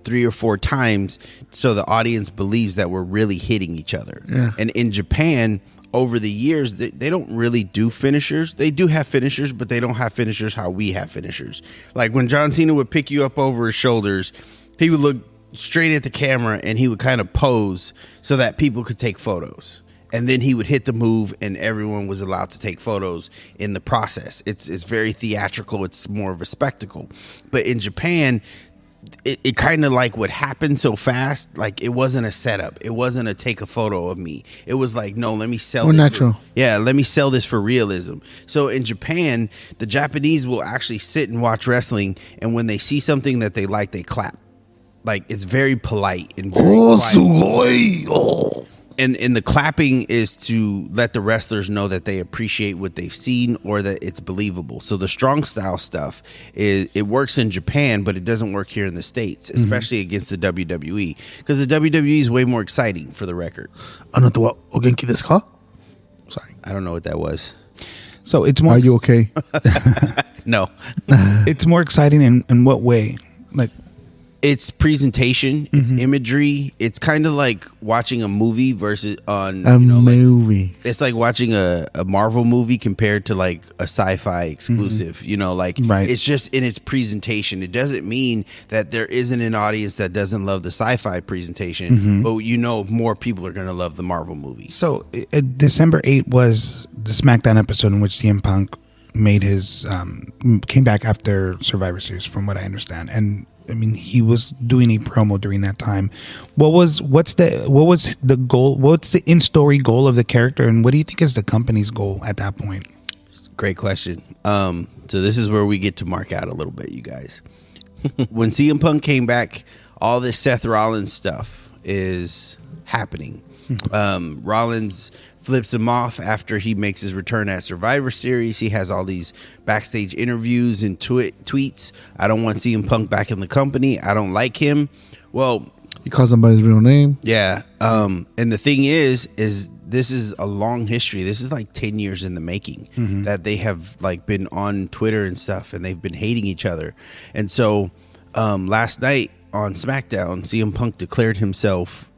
3 or 4 times so the audience believes that we're really hitting each other. Yeah. And in Japan, over the years, they don't really do finishers. They do have finishers, but they don't have finishers how we have finishers. Like when John Cena would pick you up over his shoulders, he would look straight at the camera and he would kind of pose so that people could take photos. And then he would hit the move and everyone was allowed to take photos in the process. It's very theatrical. It's more of a spectacle. But in Japan, it kind of would happen so fast. It wasn't a setup. It wasn't a take a photo of me. It was no, let me sell this. More natural. Let me sell this for realism. So in Japan, the Japanese will actually sit and watch wrestling. And when they see something that they like, they clap. It's very polite and very quiet. And the clapping is to let the wrestlers know that they appreciate what they've seen or that it's believable. So the strong style stuff it works in Japan, but it doesn't work here in the States, especially against the WWE, because the WWE is way more exciting. For the record, Sorry, I don't know what that was. So it's more. Are you okay? No, it's more exciting in what way? It's presentation, it's imagery. It's kind of like watching a movie versus on movie. It's like watching a Marvel movie compared to a sci-fi exclusive. Right. It's just in its presentation. It doesn't mean that there isn't an audience that doesn't love the sci-fi presentation, but more people are going to love the Marvel movie. So December 8th was the SmackDown episode in which CM Punk made his came back after Survivor Series, from what I understand, and I mean, he was doing a promo during that time. What's the goal? What's the in-story goal of the character, and what do you think is the company's goal at that point? Great question. So this is where we get to mark out a little bit, you guys. When CM Punk came back, all this Seth Rollins stuff, is happening. Rollins flips him off after he makes his return at Survivor Series. He has all these backstage interviews and tweets. I don't want CM Punk back in the company. I don't like him. Well, he calls him by his real name. Yeah. And the thing is this is a long history. This is like 10 years in the making that they have like been on Twitter and stuff, and they've been hating each other. And so last night on SmackDown, CM Punk declared himself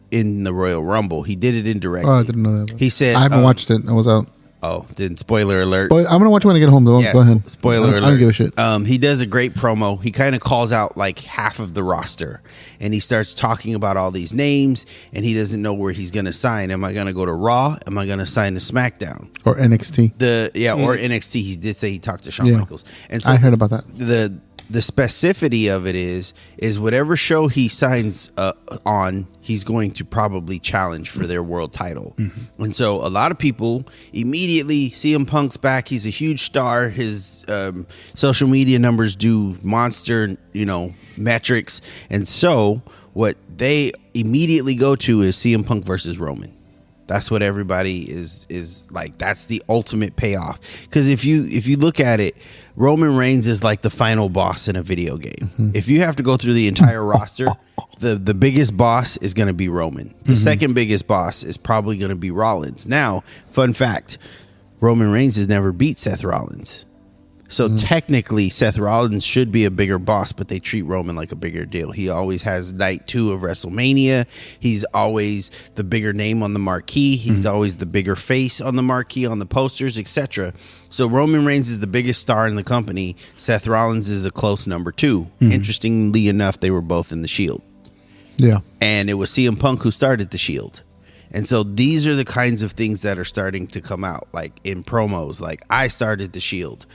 in the Royal Rumble. He did it indirectly. Oh, I didn't know that. He said, I haven't watched it. I was out. Oh, then spoiler alert. I'm going to watch it when I get home, though. Yes, Go ahead. Spoiler alert. I don't give a shit. He does a great promo. He kind of calls out like half of the roster, and he starts talking about all these names, and he doesn't know where he's going to sign. Am I going to go to Raw? Am I going to sign to SmackDown? Or NXT. Or NXT. He did say he talked to Shawn Michaels. And so I heard about that. The specificity of it is whatever show he signs on, he's going to probably challenge for their world title. And so a lot of people immediately, CM Punk's back. He's a huge star. His social media numbers do monster, metrics. And so what they immediately go to is CM Punk versus Roman. That's what everybody is like. That's the ultimate payoff. Because if you look at it, Roman Reigns is like the final boss in a video game. If you have to go through the entire roster, the biggest boss is going to be Roman. The second biggest boss is probably going to be Rollins. Now, fun fact, Roman Reigns has never beat Seth Rollins. So technically, Seth Rollins should be a bigger boss, but they treat Roman like a bigger deal. He always has night 2 of WrestleMania. He's always the bigger name on the marquee. He's always the bigger face on the marquee, on the posters, etc. So Roman Reigns is the biggest star in the company. Seth Rollins is a close number 2. Interestingly enough, they were both in the Shield. Yeah. And it was CM Punk who started the Shield. And so these are the kinds of things that are starting to come out, like in promos, like I started the Shield.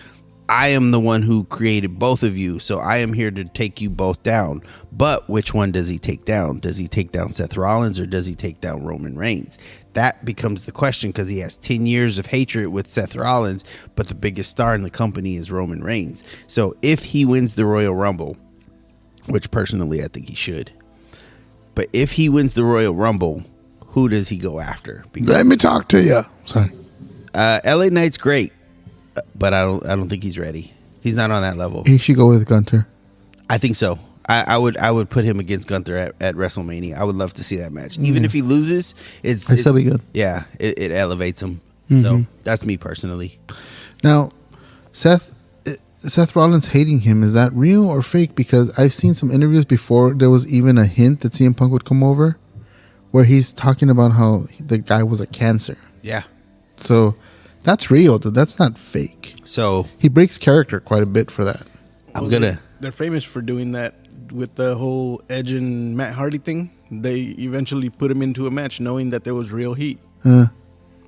I am the one who created both of you, so I am here to take you both down. But which one does he take down? Does he take down Seth Rollins or does he take down Roman Reigns? That becomes the question, because he has 10 years of hatred with Seth Rollins, but the biggest star in the company is Roman Reigns. So if he wins the Royal Rumble, which personally I think he should, but if he wins the Royal Rumble, who does he go after? Because, let me talk to you. Sorry. LA Knight's great. But I don't think he's ready. He's not on that level. He should go with Gunther. I think so. I would put him against Gunther at WrestleMania. I would love to see that match. Even if he loses, it's still be good. Yeah, it elevates him. So that's me personally. Now, Seth Rollins hating him, is that real or fake? Because I've seen some interviews before there was even a hint that CM Punk would come over, where he's talking about how the guy was a cancer. Yeah. So that's real. That's not fake. So he breaks character quite a bit for that. They're famous for doing that with the whole Edge and Matt Hardy thing. They eventually put him into a match knowing that there was real heat.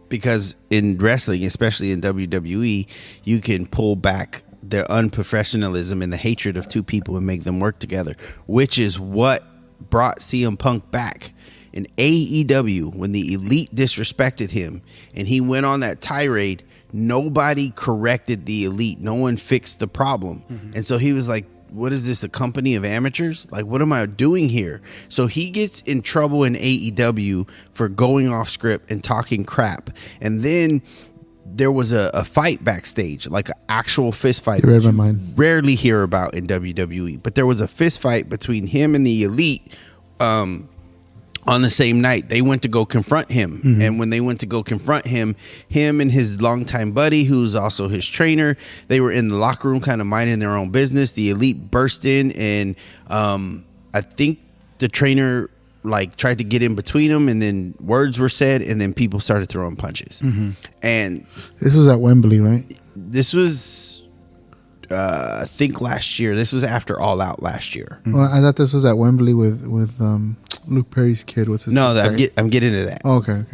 Because in wrestling, especially in WWE, you can pull back their unprofessionalism and the hatred of two people and make them work together, which is what brought CM Punk back. In AEW, when the Elite disrespected him and he went on that tirade, nobody corrected the Elite. No one fixed the problem. And so he was like, what is this, a company of amateurs? Like, what am I doing here? So he gets in trouble in AEW for going off script and talking crap. And then there was a fight backstage, like an actual fist fight. You read my mind. Rarely hear about in WWE. But there was a fist fight between him and the Elite on the same night. They went to go confront him. And when they went to go confront him and his longtime buddy, who's also his trainer, they were in the locker room kind of minding their own business. The Elite burst in, and I think the trainer like tried to get in between them, and then words were said, and then people started throwing punches. And this was at Wembley, right? This was I think last year. This was after All Out last year. Well, I thought this was at Wembley with Luke Perry's kid. What's his name? No, I'm getting to that. Oh, okay.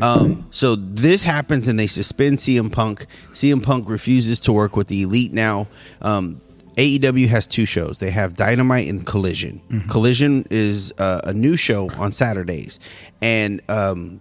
So this happens and they suspend CM Punk. CM Punk refuses to work with the Elite now. AEW has two shows. They have Dynamite and Collision. Collision is a new show on Saturdays, and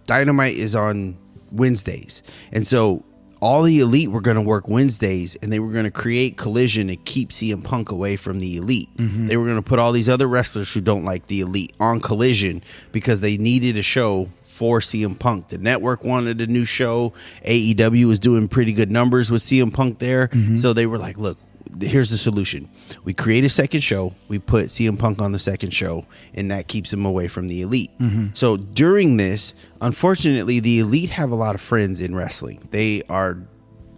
Dynamite is on Wednesdays. And so all the Elite were going to work Wednesdays, and they were going to create Collision to keep CM Punk away from the Elite. They were going to put all these other wrestlers who don't like the Elite on Collision because they needed a show for CM Punk. The network wanted a new show. AEW was doing pretty good numbers with CM Punk there. So they were like, look, here's the solution. We create a second show. We put CM Punk on the second show, and that keeps him away from the Elite. So during this, unfortunately, the Elite have a lot of friends in wrestling. They are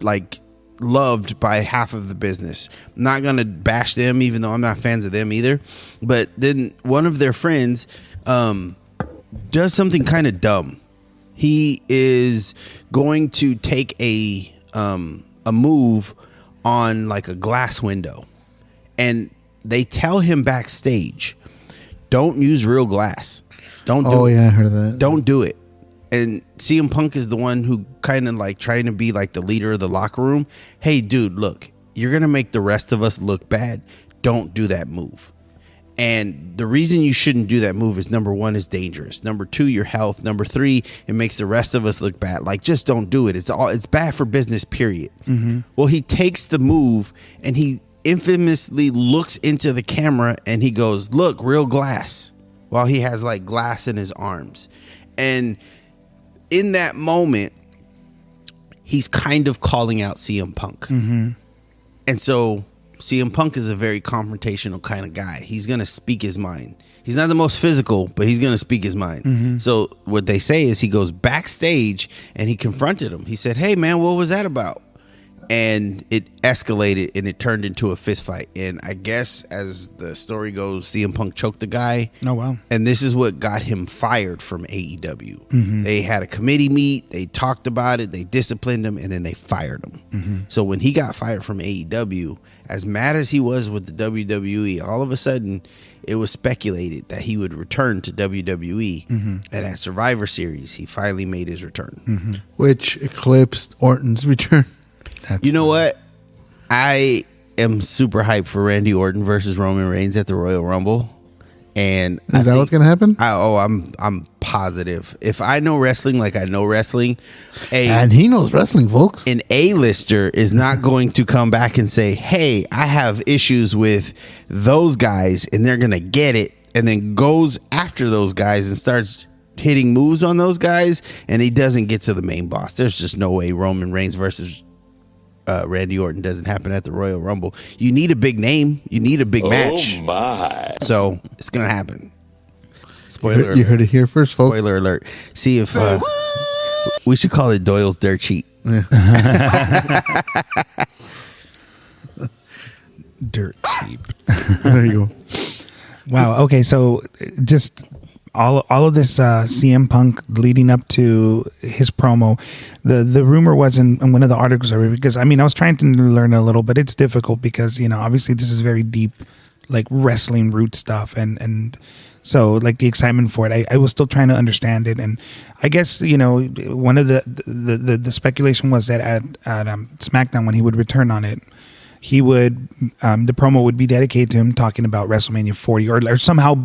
like loved by half of the business. I'm not going to bash them, even though I'm not fans of them either. But then one of their friends does something kind of dumb. He is going to take a move on like a glass window, and they tell him backstage, don't use real glass. Don't do it. I heard of that. Don't do it. And CM Punk is the one who kind of like trying to be like the leader of the locker room. Hey, dude, look, you're going to make the rest of us look bad. Don't do that move. And the reason you shouldn't do that move is, number one, it's dangerous. Number two, your health. Number three, it makes the rest of us look bad. Like, just don't do it. It's bad for business, period. Well, he takes the move and he infamously looks into the camera and he goes, look, real glass, while he has like glass in his arms. And in that moment, he's kind of calling out CM Punk. And so CM Punk is a very confrontational kind of guy. He's going to speak his mind. He's not the most physical, but he's going to speak his mind. So what they say is he goes backstage and he confronted him. He said, hey, man, what was that about? And it escalated and it turned into a fist fight. And I guess as the story goes, CM Punk choked the guy. Oh, wow. And this is what got him fired from AEW. They had a committee meet. They talked about it. They disciplined him, and then they fired him. So when he got fired from AEW, as mad as he was with the WWE, all of a sudden it was speculated that he would return to WWE. And at Survivor Series, he finally made his return. Which eclipsed Orton's return. You know what? I am super hyped for Randy Orton versus Roman Reigns at the Royal Rumble. And Is that what's going to happen? I'm positive. If I know wrestling like I know wrestling, And he knows wrestling, folks. an A-lister is not going to come back and say, hey, I have issues with those guys, and they're going to get it, and then goes after those guys and starts hitting moves on those guys, and he doesn't get to the main boss. There's just no way Roman Reigns versus Randy Orton doesn't happen at the Royal Rumble. You need a big name. You need a big match. Oh my. So it's going to happen. Spoiler alert. You heard it here first, folks. Spoiler alert. See if we should call it Doyle's Dirt Sheet. Dirt cheap. There you go. Wow. Okay. So just all of this CM Punk leading up to his promo, the rumor was in one of the articles, because I was trying to learn a little, but it's difficult because obviously this is very deep, like wrestling root stuff, and so like the excitement for it, I was still trying to understand it, and I guess one of the speculation was that at SmackDown, when he would return on it, he would the promo would be dedicated to him talking about WrestleMania 40 or somehow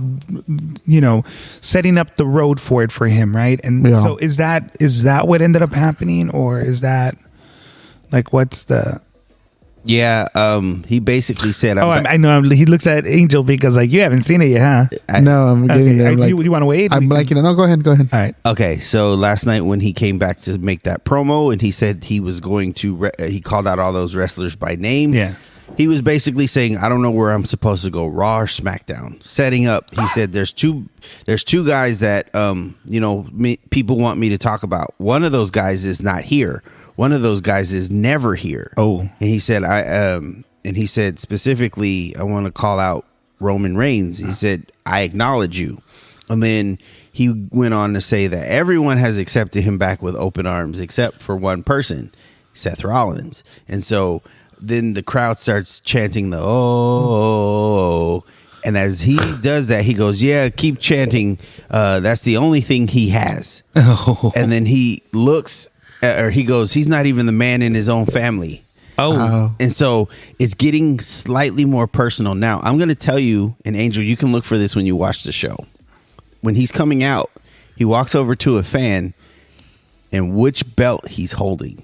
setting up the road for it for him, right? And so is that what ended up happening, or is that like what's the he basically said, I know. He looks at Angel because like, you haven't seen it yet, huh? No, I'm getting there. Do you want to wait? I'm blanking. No, go ahead. All right. Okay, so last night when he came back to make that promo and he said he was going to, he called out all those wrestlers by name. Yeah. He was basically saying, I don't know where I'm supposed to go, Raw or SmackDown. Setting up, he said, there's two guys that, people want me to talk about. One of those guys is not here. One of those guys is never here. Oh. And he said, he said specifically, I want to call out Roman Reigns. He said, I acknowledge you. And then he went on to say that everyone has accepted him back with open arms except for one person, Seth Rollins. And so then the crowd starts chanting the oh. And as he does that, he goes, yeah, keep chanting. That's the only thing he has. Oh. And then he looks, or he goes, he's not even the man in his own family. Oh. And so it's getting slightly more personal. Now, I'm going to tell you, and Angel, you can look for this when you watch the show. When he's coming out, he walks over to a fan, and which belt he's holding.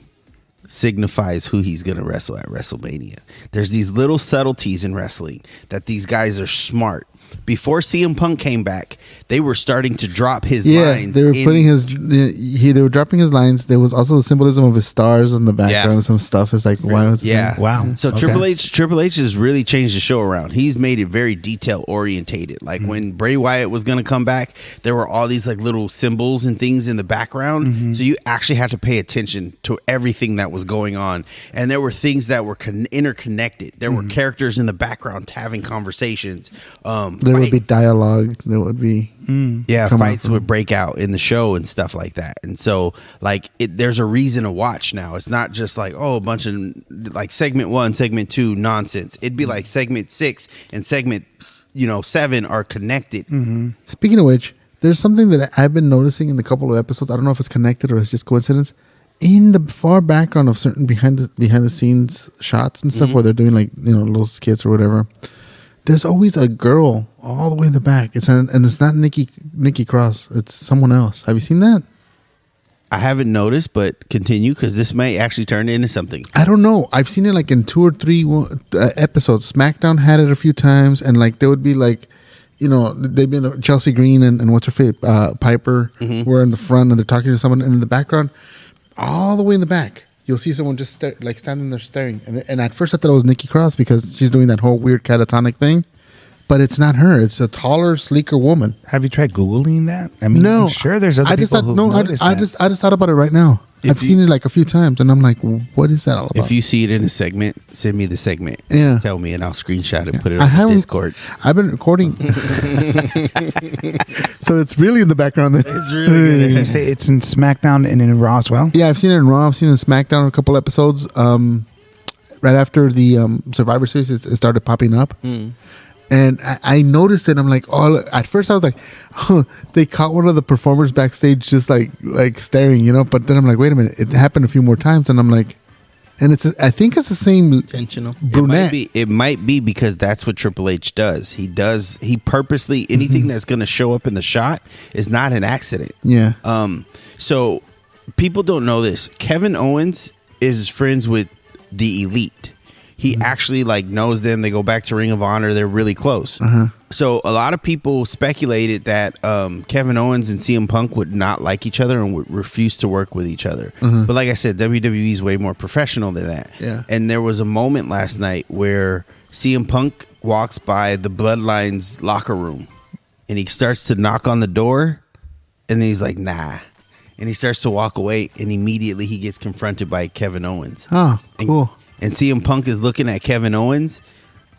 signifies who he's going to wrestle at WrestleMania. There's these little subtleties in wrestling that these guys are smart. Before CM Punk came back, they were starting to drop his lines. They were putting they were dropping his lines. There was also the symbolism of his stars in the background and some stuff. It's like, why was it? Wow. So Triple H has really changed the show around. He's made it very detail orientated. Like when Bray Wyatt was going to come back, there were all these like little symbols and things in the background. So you actually had to pay attention to everything that was going on. And there were things that were interconnected. There were characters in the background having conversations. There would be dialogue. There would be fights would break out in the show and stuff like that. And so like there's a reason to watch now. It's not just like, oh, a bunch of like segment 1, segment 2 nonsense. It'd be like segment 6 and segment 7 are connected. Speaking of which, there's something that I've been noticing in the couple of episodes. I don't know if it's connected or it's just coincidence. In the far background of certain behind the scenes shots and stuff where they're doing like little skits or whatever, there's always a girl all the way in the back. It's not Nikki Cross. It's someone else. Have you seen that? I haven't noticed, but continue because this may actually turn into something. I don't know. I've seen it like in 2 or 3 episodes. SmackDown had it a few times, and like they would be like, they'd be in the Chelsea Green and what's her face, Piper, were in the front and they're talking to someone, and in the background, all the way in the back, you'll see someone just standing there staring. And at first I thought it was Nikki Cross because she's doing that whole weird catatonic thing. But it's not her. It's a taller, sleeker woman. Have you tried Googling that? I mean, no. I'm sure there's other people who've noticed that. I just thought about it right now. I've seen it like a few times, and I'm like, what is that all about? If you see it in a segment, send me the segment. Yeah. Tell me, and I'll screenshot it and put it on Discord. I've been recording. So it's really in the background. It's really good. You say it's in SmackDown and in Raw as well? Yeah, I've seen it in Raw. I've seen it in SmackDown a couple episodes. Right after the Survivor Series, it started popping up. And I noticed it. I'm like, at first I was like, they caught one of the performers backstage just like staring, But then I'm like, wait a minute, it happened a few more times, and I'm like, and I think it's the same intentional brunette. It might be because that's what Triple H does. He purposely anything that's going to show up in the shot is not an accident. Yeah. So people don't know this. Kevin Owens is friends with the Elite. He actually knows them. They go back to Ring of Honor. They're really close. So a lot of people speculated that Kevin Owens and CM Punk would not like each other and would refuse to work with each other. But like I said, WWE is way more professional than that. Yeah. And there was a moment last night where CM Punk walks by the Bloodlines locker room and he starts to knock on the door and then he's like, nah. And he starts to walk away and immediately he gets confronted by Kevin Owens. Oh, cool. And CM Punk is looking at Kevin Owens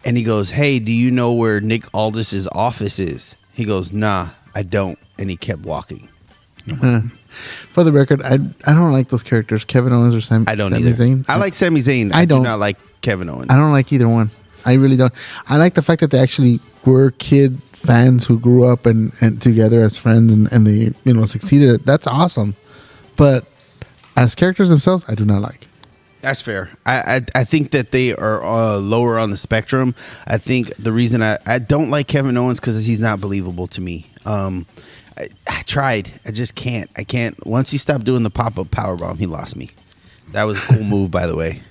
and he goes, hey, do you know where Nick Aldis's office is? He goes, nah, I don't. And he kept walking. For the record, I don't like those characters, Kevin Owens or Sami Zayn. I like Sami Zayn. I do not like Kevin Owens. I don't like either one. I really don't. I like the fact that they actually were kid fans who grew up and together as friends and they succeeded. That's awesome. But as characters themselves, I do not like. That's fair. I think that they are lower on the spectrum. I think the reason I don't like Kevin Owens because he's not believable to me. I tried. I just can't. I can't. Once he stopped doing the pop-up powerbomb, he lost me. That was a cool move, by the way.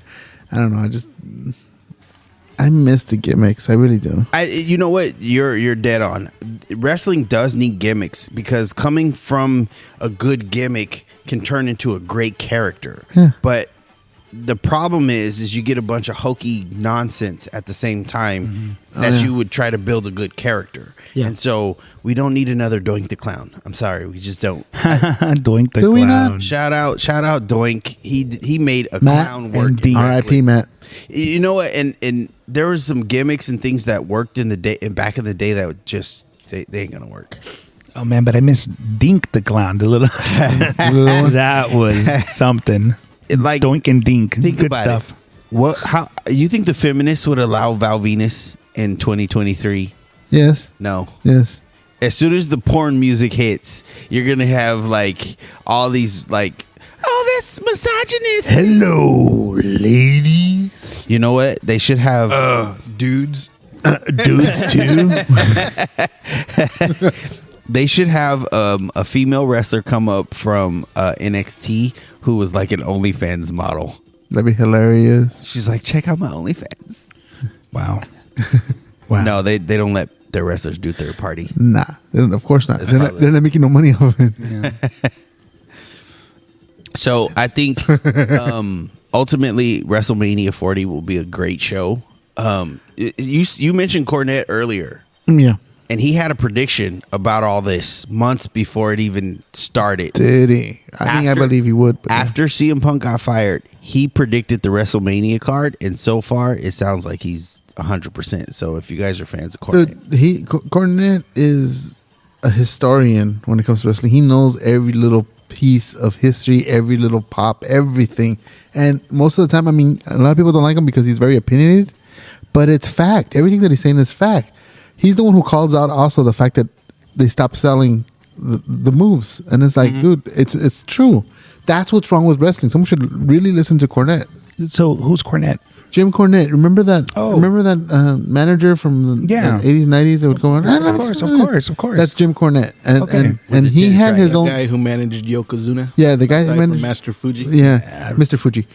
I don't know. I miss the gimmicks. I really do. You know what? You're dead on. Wrestling does need gimmicks because coming from a good gimmick can turn into a great character. Yeah. But the problem is you get a bunch of hokey nonsense at the same time that you would try to build a good character. Yeah. And so we don't need another Doink the Clown. I'm sorry, we just don't. Doink the Do we Clown. not? Shout out Doink. He made a clown work. R.I.P. Matt. You know what? And there was some gimmicks and things that worked in the day and back in the day that would just they ain't gonna work. Oh man, but I miss Dink the Clown, the little that was something. Like Doink and Dink. Think Good about stuff. It. How you think the feminists would allow Val Venus in 2023? Yes. No. Yes. As soon as the porn music hits, you're gonna have all these oh, that's misogynist. Hello, ladies. You know what? They should have Dudes. Dudes too. They should have a female wrestler come up from NXT who was like an OnlyFans model. That'd be hilarious. She's like, check out my OnlyFans. Wow. Wow. No, they don't let their wrestlers do third party. Nah, of course not. It's They're not making no money off of it. Yeah. So I think ultimately WrestleMania 40 will be a great show. You mentioned Cornette earlier, Yeah. and he had a prediction about all this months before it even started. Did he? I believe he would. But After CM Punk got fired, he predicted the WrestleMania card, and so far it sounds like he's 100%. So if you guys are fans of Cornette, Dude, Cornette is a historian when it comes to wrestling. He knows every little piece of history, every little pop, everything. And most of the time, I mean, a lot of people don't like him because he's very opinionated, but it's fact. Everything that he's saying is fact. He's the one who calls out also the fact that they stopped selling the moves. And it's like, dude, it's true. That's what's wrong with wrestling. Someone should really listen to Cornette. So who's Cornette? Jim Cornette. Remember that? Oh. Remember that manager from the 80s, 90s that would go on? Of course. That's Jim Cornette. And Okay. and he had his The own. guy who managed Yokozuna. Yeah, the guy who aside from managed Master Fuji. Yeah, Mr. Fuji.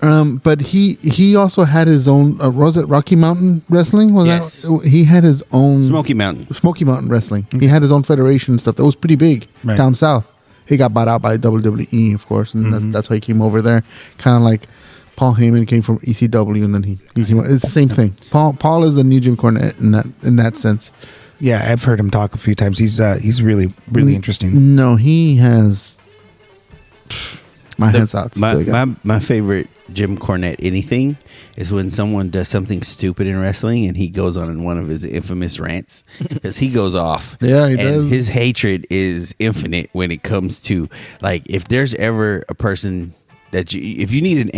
But he also had his own. Was it Rocky Mountain Wrestling? Was Yes. that? He had his own Smoky Mountain. Smoky Mountain Wrestling. He had his own federation and stuff that was pretty big Right. down south. He got bought out by WWE, of course, and that's why he came over there. Kind of like Paul Heyman came from ECW, and then he came. It's the same thing. Paul is the new Jim Cornette in that sense. Yeah, I've heard him talk a few times. He's really interesting. No, he has my hands out. My favorite Jim Cornette anything is when someone does something stupid in wrestling and he goes on one of his infamous rants because he goes off. Yeah, he and does. His hatred is infinite when it comes to, like, if there's ever a person that if you need an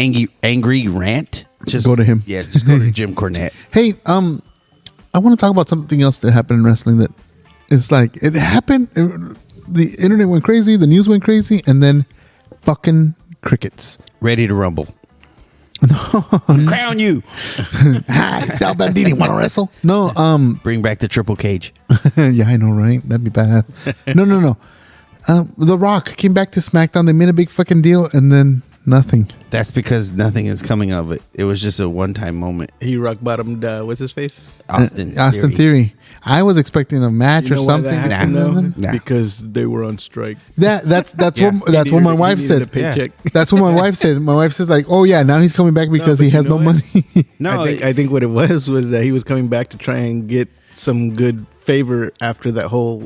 angry rant, just go to him. Yeah, just go to Jim Cornette. Hey, I want to talk about something else that happened in wrestling that it's like it happened. The internet went crazy, the news went crazy, and then fucking crickets. Ready to rumble. Crown you. Hi, Sal Bandini, want to wrestle? No, Bring back the triple cage. yeah, I know, right? That'd be badass. No. The Rock came back to SmackDown. They made a big fucking deal, and then nothing. That's because nothing is coming of it. It was just a one-time moment. He rock bottomed. What's his face? Austin Theory. I was expecting a match or something. Nah. Because they were on strike. That's Yeah. what my wife He needed a said. paycheck. That's what my wife said. My wife says like, "Oh yeah, now he's coming back because but he you has know no what? money." No, I think what it was that he was coming back to try and get some good favor after that whole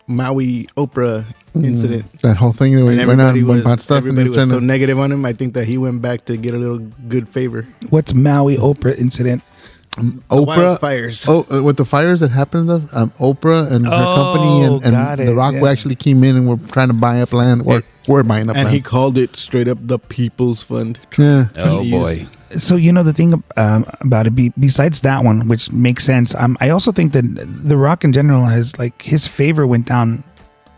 Maui Oprah incident. That whole thing that And went on went bad stuff. And everybody he was so trying to, negative on him. I think that he went back to get a little good favor. What's Maui Oprah incident? Oprah wildfires. Oh, with the fires that happened, Oprah and her company got and it, The Rock yeah. actually came in and were trying to buy up land. We're buying up And land. he called it straight up the People's Fund. Yeah. oh He boy. So the thing about it, besides that one, which makes sense, I also think that The Rock in general has, like, his favor went down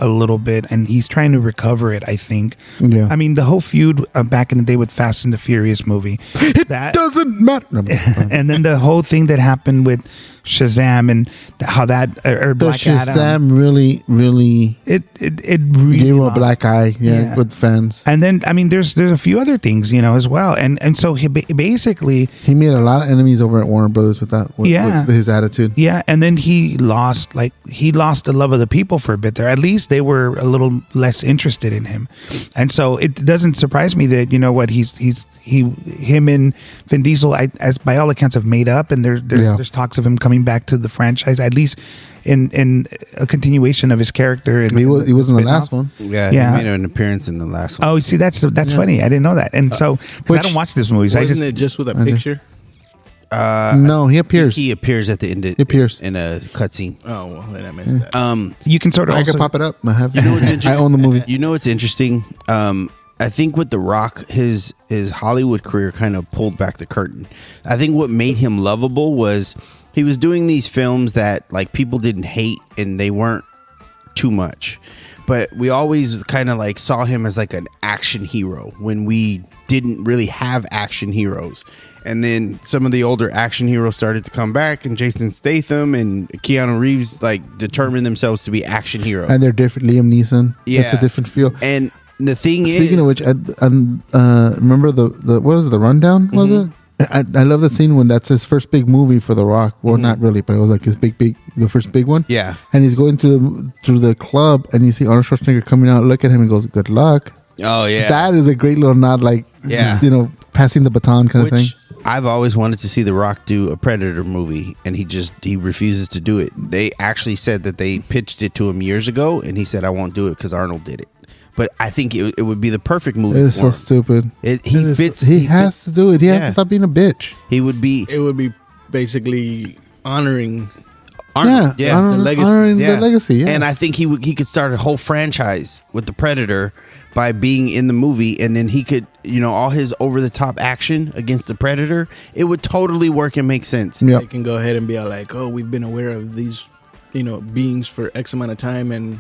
a little bit, and he's trying to recover it, I think. Yeah. I mean, the whole feud back in the day with Fast and the Furious movie. That Doesn't matter. No, and then the whole thing that happened with Shazam and how that or the Black Adam, Shazam really it really gave him a lost. black eye. Yeah, with fans. And then I mean, there's a few other things, as well. And so he basically, He made a lot of enemies over at Warner Brothers with that. With his attitude. yeah. And then he lost the love of the people for a bit there. At least they were a little less interested in him. And so it doesn't surprise me that him and Vin Diesel, as by all accounts, have made up, and there's talks of him coming back to the franchise, at least in a continuation of his character. He was in the last one. Yeah, Yeah. he made an appearance in the last one. Oh, see, that's funny. I didn't know that. And so 'cause I don't watch this movies. Wasn't it just with a picture? No, he appears. He appears at the end. He appears. in a cutscene. Oh, well, then I missed that. you can sort of I also, can pop it up. I have. know what's interesting? I own the movie. You know what's interesting? I think with The Rock, his Hollywood career kind of pulled back the curtain. I think what made him lovable was he was doing these films that, like, people didn't hate and they weren't too much. But we always kind of like saw him as like an action hero when we didn't really have action heroes. And then some of the older action heroes started to come back, and Jason Statham and Keanu Reeves like determined themselves to be action heroes. And they're different. Liam Neeson. Yeah. It's a different feel. And the thing Speaking is, of which, remember the what was it, the rundown? Was it? I love the scene when that's his first big movie for The Rock. Well, not really, but it was like his the first big one. Yeah. And he's going through the club, and you see Arnold Schwarzenegger coming out, look at him, and goes, "Good luck." oh yeah, That is a great little nod, like Yeah. passing the baton kind of thing. which I've always wanted to see The Rock do a Predator movie, and he refuses to do it. They actually said that they pitched it to him years ago, and he said, "I won't do it because Arnold did it." But I think it would be the perfect movie. It is for so him. stupid. He fits. He has to do it. He has Yeah. to stop being a bitch. He would be It would be basically honoring. Arnold. Yeah, honoring, the legacy. honoring the legacy. Yeah. And I think he could start a whole franchise with the Predator by being in the movie, and then he could, all his over the top action against the Predator, it would totally work and make sense. Yep. They can go ahead and be all like, "Oh, we've been aware of these, beings for X amount of time, and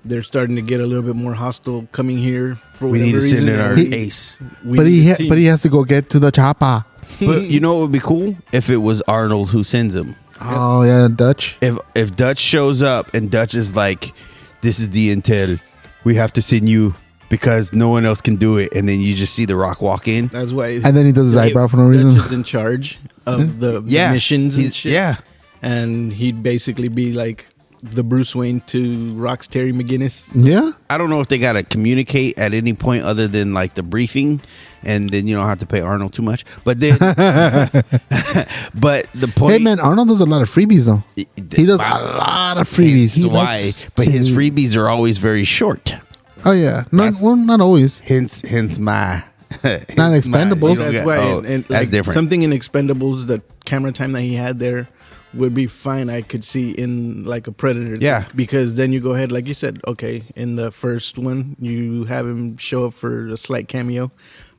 they're starting to get a little bit more hostile coming here for We whatever need to reason. send in and our we- ace. we But need he a team." but he has to go get to the chopper. But you know what would be cool? If it was Arnold who sends him. Oh yeah, Dutch. If Dutch shows up and Dutch is like, "This is the intel. We have to send you because no one else can do it," and then you just see The Rock walk in. That's why. And then he does his eyebrow for no reason. Dutch is in charge of the missions and shit. Yeah. And he'd basically be like the Bruce Wayne to Rock's Terry McGinnis. Yeah. I don't know if they got to communicate at any point other than like the briefing, and then you don't have to pay Arnold too much. But then, but the point, Hey man, Arnold does a lot of freebies though. He does a lot of freebies. Hence He why? likes But his to- freebies are always very short. Oh yeah, not always. Hence my. Not Expendables. You don't That's get- why. oh, and that's like, different. Something in Expendables, the camera time that he had there would be fine. I could see in like a Predator. Yeah. Because then you go ahead, like you said, okay, in the first one, you have him show up for a slight cameo.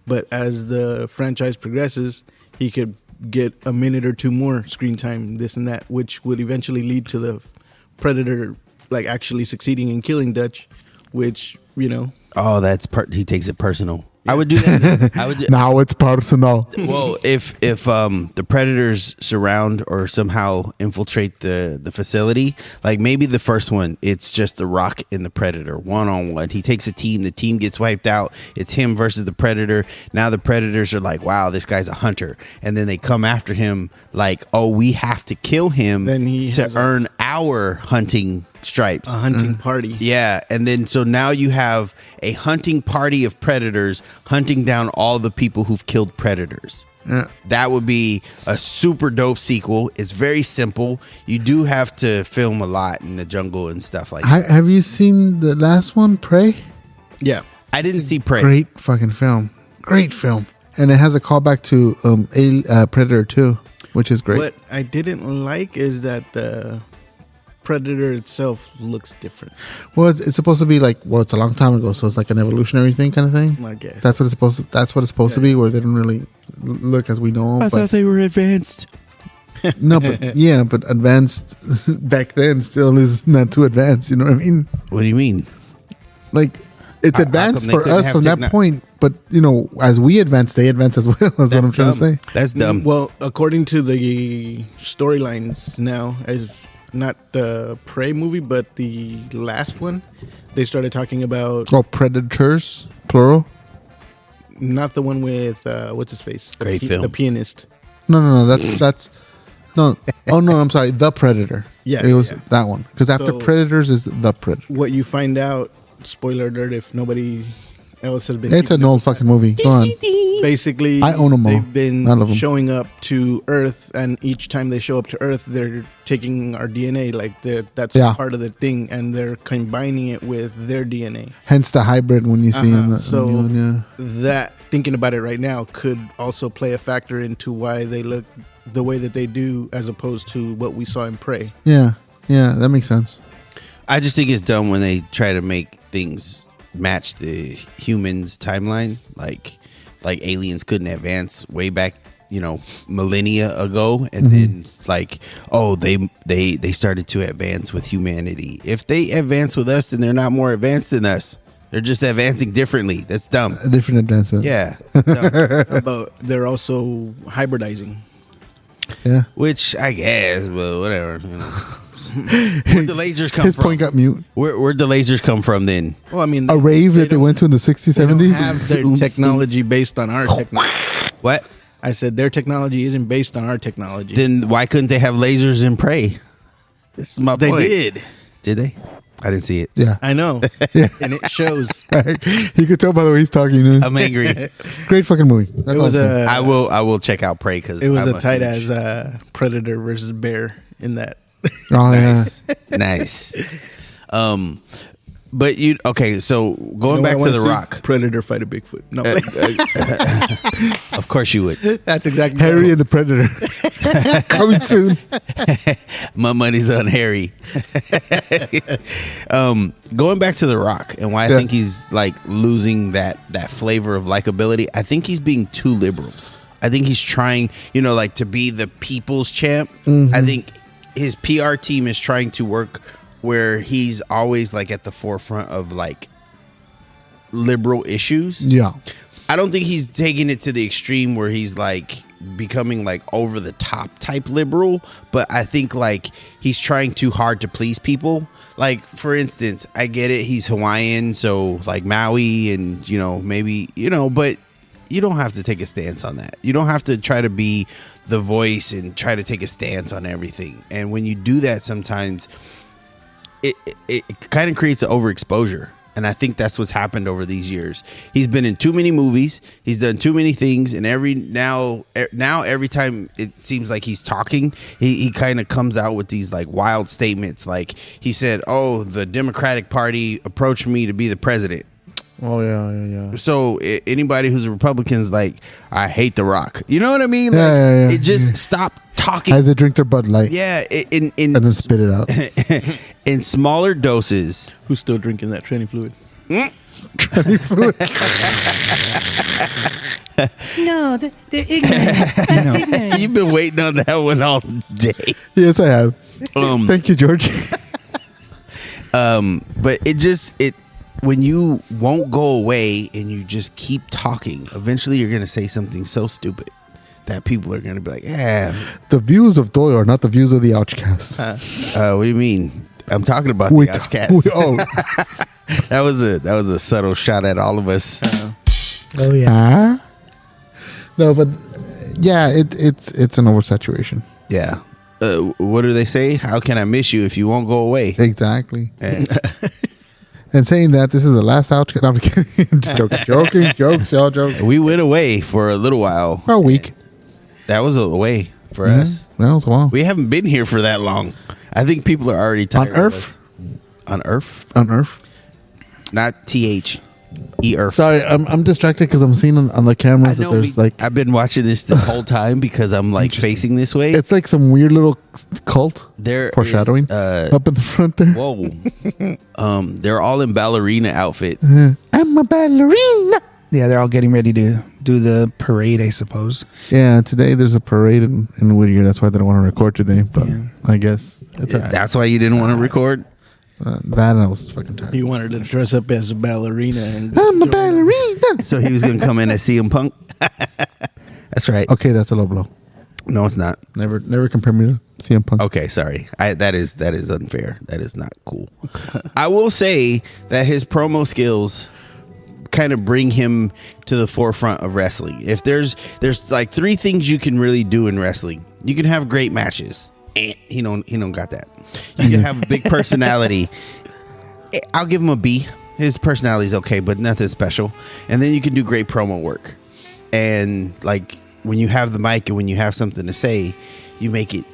But as the franchise progresses, he could get a minute or two more screen time, this and that, which would eventually lead to the Predator like actually succeeding in killing Dutch, which, Oh, that's he takes it personal. I would do that. I would. Now it's personal. Well, if the Predators surround or somehow infiltrate the facility, like maybe the first one, it's just the Rock and the Predator 1-on-1. He takes a team, the team gets wiped out. It's him versus the Predator. Now the Predators are like, wow, this guy's a hunter, and then they come after him like, oh, we have to kill him Then he to has earn our hunting stripes. a hunting party. Yeah, and then so now you have a hunting party of predators hunting down all the people who've killed predators. Yeah. That would be a super dope sequel. It's very simple. You do have to film a lot in the jungle and stuff like that. Have you seen the last one, Prey? Yeah. I didn't see Prey. Great fucking film. Great film. And it has a callback to Predator 2, which is great. What I didn't like is that the Predator itself looks different. Well, it's supposed to be like, it's a long time ago, so it's like an evolutionary thing kind of thing. I guess. That's what it's supposed to be, where they don't really look as we know them. But they were advanced. no, but yeah, but advanced back then still is not too advanced. You know what I mean? What do you mean? Like it's How advanced come they for couldn't us have from that point, but as we advance, they advance as well. That's what I'm trying to say. That's dumb. Well, according to the storylines now, as not the Prey movie, but the last one, they started talking about Oh, predators, plural. not the one with what's his face, Great film. the pianist. No. That's no. Oh no, I'm sorry. The Predator. Yeah, it was yeah. that one because after So- Predators is the Predator. What you find out, spoiler alert, if nobody else has been. It's an keeping old fucking movie. Go on. Basically, I own 'em all. They've I love been 'em. showing up to Earth, and each time they show up to Earth, they're taking our DNA, like that's Yeah. part of the thing, and they're combining it with their DNA. Hence the hybrid when you see in the So new one, that, thinking about it right now, could also play a factor into why they look the way that they do, as opposed to what we saw in Prey. yeah, that makes sense. I just think it's dumb when they try to make things match the humans' timeline. Like aliens couldn't advance way back, millennia ago, and then they started to advance with humanity. If they advance with us, then they're not more advanced than us. They're just advancing differently. That's dumb. A different advancement. Yeah. Dumb. But they're also hybridizing. Yeah. Which I guess, but whatever. You know. Where'd the lasers come His from? point got mute. Where'd the lasers come from then? Well, I mean, A rave that they went to in the 60s, they don't 70s. have their technology based on our technology. What? I said their technology isn't based on our technology. Then why couldn't they have lasers and pray? This is my They point. did. Did they? I didn't see it. Yeah. I know. Yeah. And it shows. You could tell by the way he's talking. I'm angry. Great fucking movie. That's It was awesome. I will check out Prey because It was a tight ass Predator versus Bear in that. Oh, nice. Nice. But you okay? So going back to The Rock, Predator fight a Bigfoot. No, of course you would. that's exactly yeah. Harry and the Predator. Coming soon. My money's on Harry. Going back to The Rock and why I think he's like losing that flavor of likability. I think he's being too liberal. I think he's trying, like to be the people's champ. I think his PR team is trying to work where he's always like at the forefront of like liberal issues. Yeah. I don't think he's taking it to the extreme where he's like becoming like over the top type liberal, but I think like he's trying too hard to please people. Like for instance, I get it, he's Hawaiian, so like Maui and maybe but you don't have to take a stance on that. You don't have to try to be the voice and try to take a stance on everything. And when you do that, sometimes it kind of creates an overexposure. And I think that's what's happened over these years. He's been in too many movies. He's done too many things. And now every time it seems like he's talking, he kind of comes out with these like wild statements. Like he said, "Oh, the Democratic Party approached me to be the president." Oh, yeah. So anybody who's a Republican is like, I hate The Rock. You know what I mean? Like, Yeah. It just stop talking. As they drink their Bud Light. Yeah. And then spit it out. In smaller doses. Who's still drinking that tranny fluid? No, they're ignorant. That's ignorant. You've been waiting on that one all day. Yes, I have. Thank you, George. But when you won't go away and you just keep talking, eventually you're going to say something so stupid that people are going to be like, The views of Doyle are not the views of the Outcast. what do you mean? I'm talking about the Outcast. That was a subtle shot at all of us. Oh yeah. No, but yeah, it's an oversaturation. Yeah. What do they say? How can I miss you if you won't go away? Exactly. And And saying that this is the last Outcast. No, I'm kidding. I'm just joking. Jokes, y'all joke. we went away for a little while. For a week. That was a way for us. That was a while. We haven't been here for that long. I think people are already tired. On Earth? On Earth? On Earth. Not TH. E-Earth. Sorry, I'm distracted because I'm seeing on the cameras that there's like I've been watching this the whole time because I'm like facing this way. it's like some weird little cult There foreshadowing is, up in the front there. whoa. They're all in ballerina outfit. I'm a ballerina. Yeah, they're all getting ready to do the parade, I suppose. Yeah, today there's a parade in Whittier. That's why they don't want to record today. But I guess it's That's why you didn't want to record? that I was fucking tired. He wanted to dress up as a ballerina. And I'm a ballerina. So he was going to come in as CM Punk? That's right. Okay, that's a low blow. No, it's not. Never compare me to CM Punk. Okay, sorry. That is unfair. That is not cool. I will say that his promo skills kind of bring him to the forefront of wrestling. If there's like three things you can really do in wrestling. You can have great matches. He don't got that. You can have a big personality. I'll give him a B. His personality is okay, but nothing special. And then you can do great promo work. And like when you have the mic and when you have something to say, you make it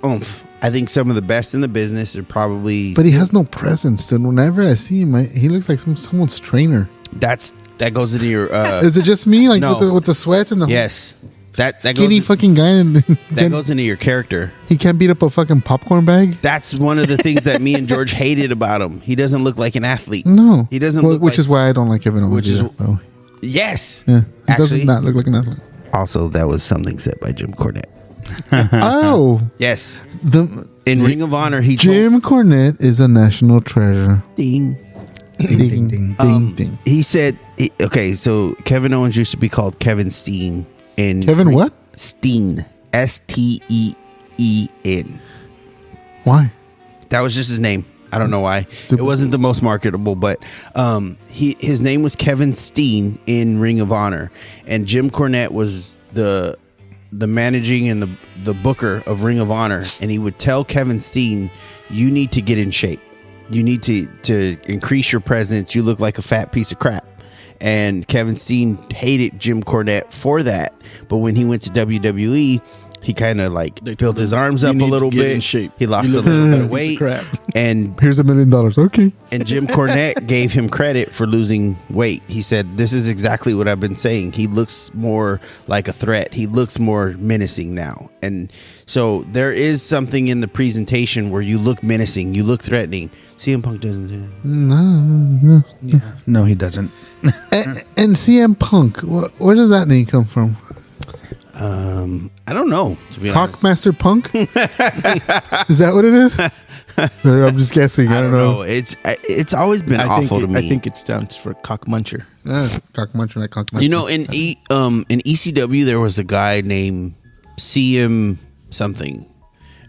oomph. I think some of the best in the business are probably. But he has no presence. Dude. Whenever I see him, he looks like someone's trainer. That goes into your. Is it just me? Like no. with the sweats and the Yes. That skinny goes, fucking guy, and that goes into your character. He can't beat up a fucking popcorn bag. That's one of the things that me and George hated about him. He doesn't look like an athlete. No, he doesn't. Which is why I don't like Kevin Owens. Which is either, yes. Yeah, he Actually, does not look like an athlete. Also, that was something said by Jim Cornette. Oh, yes. In Ring of Honor, he Jim Cornette is a national treasure. Ding. Ding, ding, ding. He said, okay, so Kevin Owens used to be called Kevin Steen. Kevin what? Steen. Steen. Why? That was just his name. I don't know why. Stupid. It wasn't the most marketable, but his name was Kevin Steen in Ring of Honor, and Jim Cornette was the managing and the booker of Ring of Honor, and he would tell Kevin Steen, "You need to get in shape. You need to increase your presence. You look like a fat piece of crap." And Kevin Steen hated Jim Cornette for that, but when he went to WWE, he kind of like built his arms up a little bit. In shape. He lost You a look little like bit a of piece weight, crap. and Here's $1 million. Okay. and Jim Cornette gave him credit for losing weight. He said, "This is exactly what I've been saying. He looks more like a threat. He looks more menacing now." And so there is something in the presentation where you look menacing, you look threatening. CM Punk doesn't do that. No. No, he doesn't. And CM Punk, where does that name come from? I don't know, to be honest. Cockmaster Punk? Is that what it is? I'm just guessing. I don't know. It's always been awful to me. I think it stands for cock muncher. Cockmuncher, not cockmuncher. You know, in ECW there was a guy named CM something,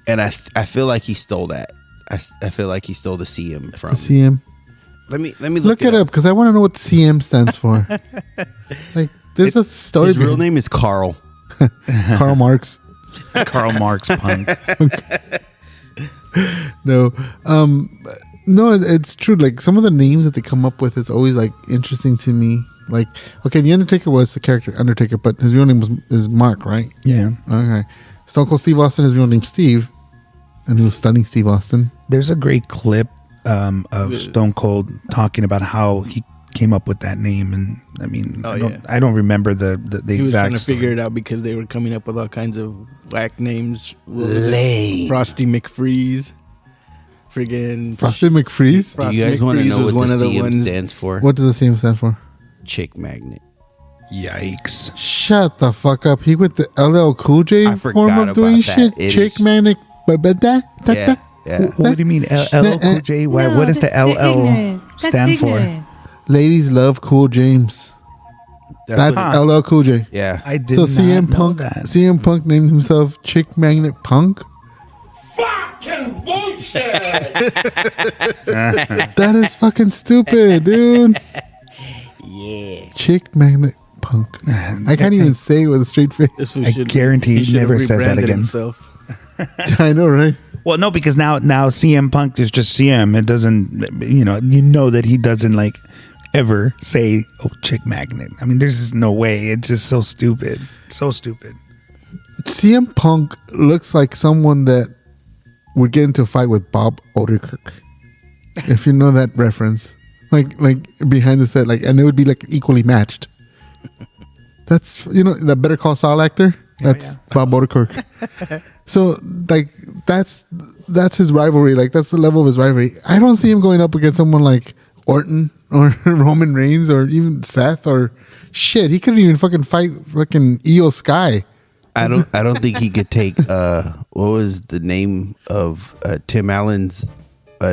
and I feel like he stole that. I feel like he stole the CM from. CM. Let me Look it up because I want to know what CM stands for. Like, there's a story. His real name is Carl. Karl Marx. Karl Marx Punk. No, it's true. Like, some of the names that they come up with is always like interesting to me. Like, okay, the Undertaker was the character Undertaker, but his real name is Mark, right? Yeah. Okay. Stone Cold Steve Austin, his real name Steve, and he was Stunning Steve Austin. There's a great clip of Stone Cold talking about how he came up with that name, and I mean, I don't remember the He was exact trying to story. figure it out because they were coming up with all kinds of whack names. What was it? Lame. Frosty McFreeze. Friggin' Frosty McFreeze. Do Frosty you guys want to McFreeze know was what one the of the CM ones- stands for? What does the CM stand for? Chick magnet. Yikes! Shut the fuck up. He went the LL Cool J I form forgot of doing about that. shit. It Chick is- manic. Yeah. What do you mean LL Cool J? No, What does the they're LL ignorant. That's stand for? ignorant. Ladies love Cool James. That's what- LL Cool J. yeah. I did So not CM know Punk, that. CM Punk named himself Chick Magnet Punk. Fucking bullshit! That is fucking stupid, dude. Yeah. Chick Magnet Punk. I can't even say it with a straight face. This fool I should- guarantee he should have never says that rebranded again. himself. I know, right? Well, no, because now CM Punk is just CM. It doesn't, you know that he doesn't like ever say, "Oh, Chick Magnet." I mean, there's just no way. It's just so stupid, so stupid. CM Punk looks like someone that would get into a fight with Bob Odenkirk. If you know that reference. Like behind the set, and they would be like equally matched. That's, the Better Call Saul actor? That's Bob Odenkirk. So, that's his rivalry. That's the level of his rivalry. I don't see him going up against someone like Orton or Roman Reigns or even Seth or shit. He couldn't even fucking fight fucking Io Sky. I don't think he could take what was the name of Tim Allen's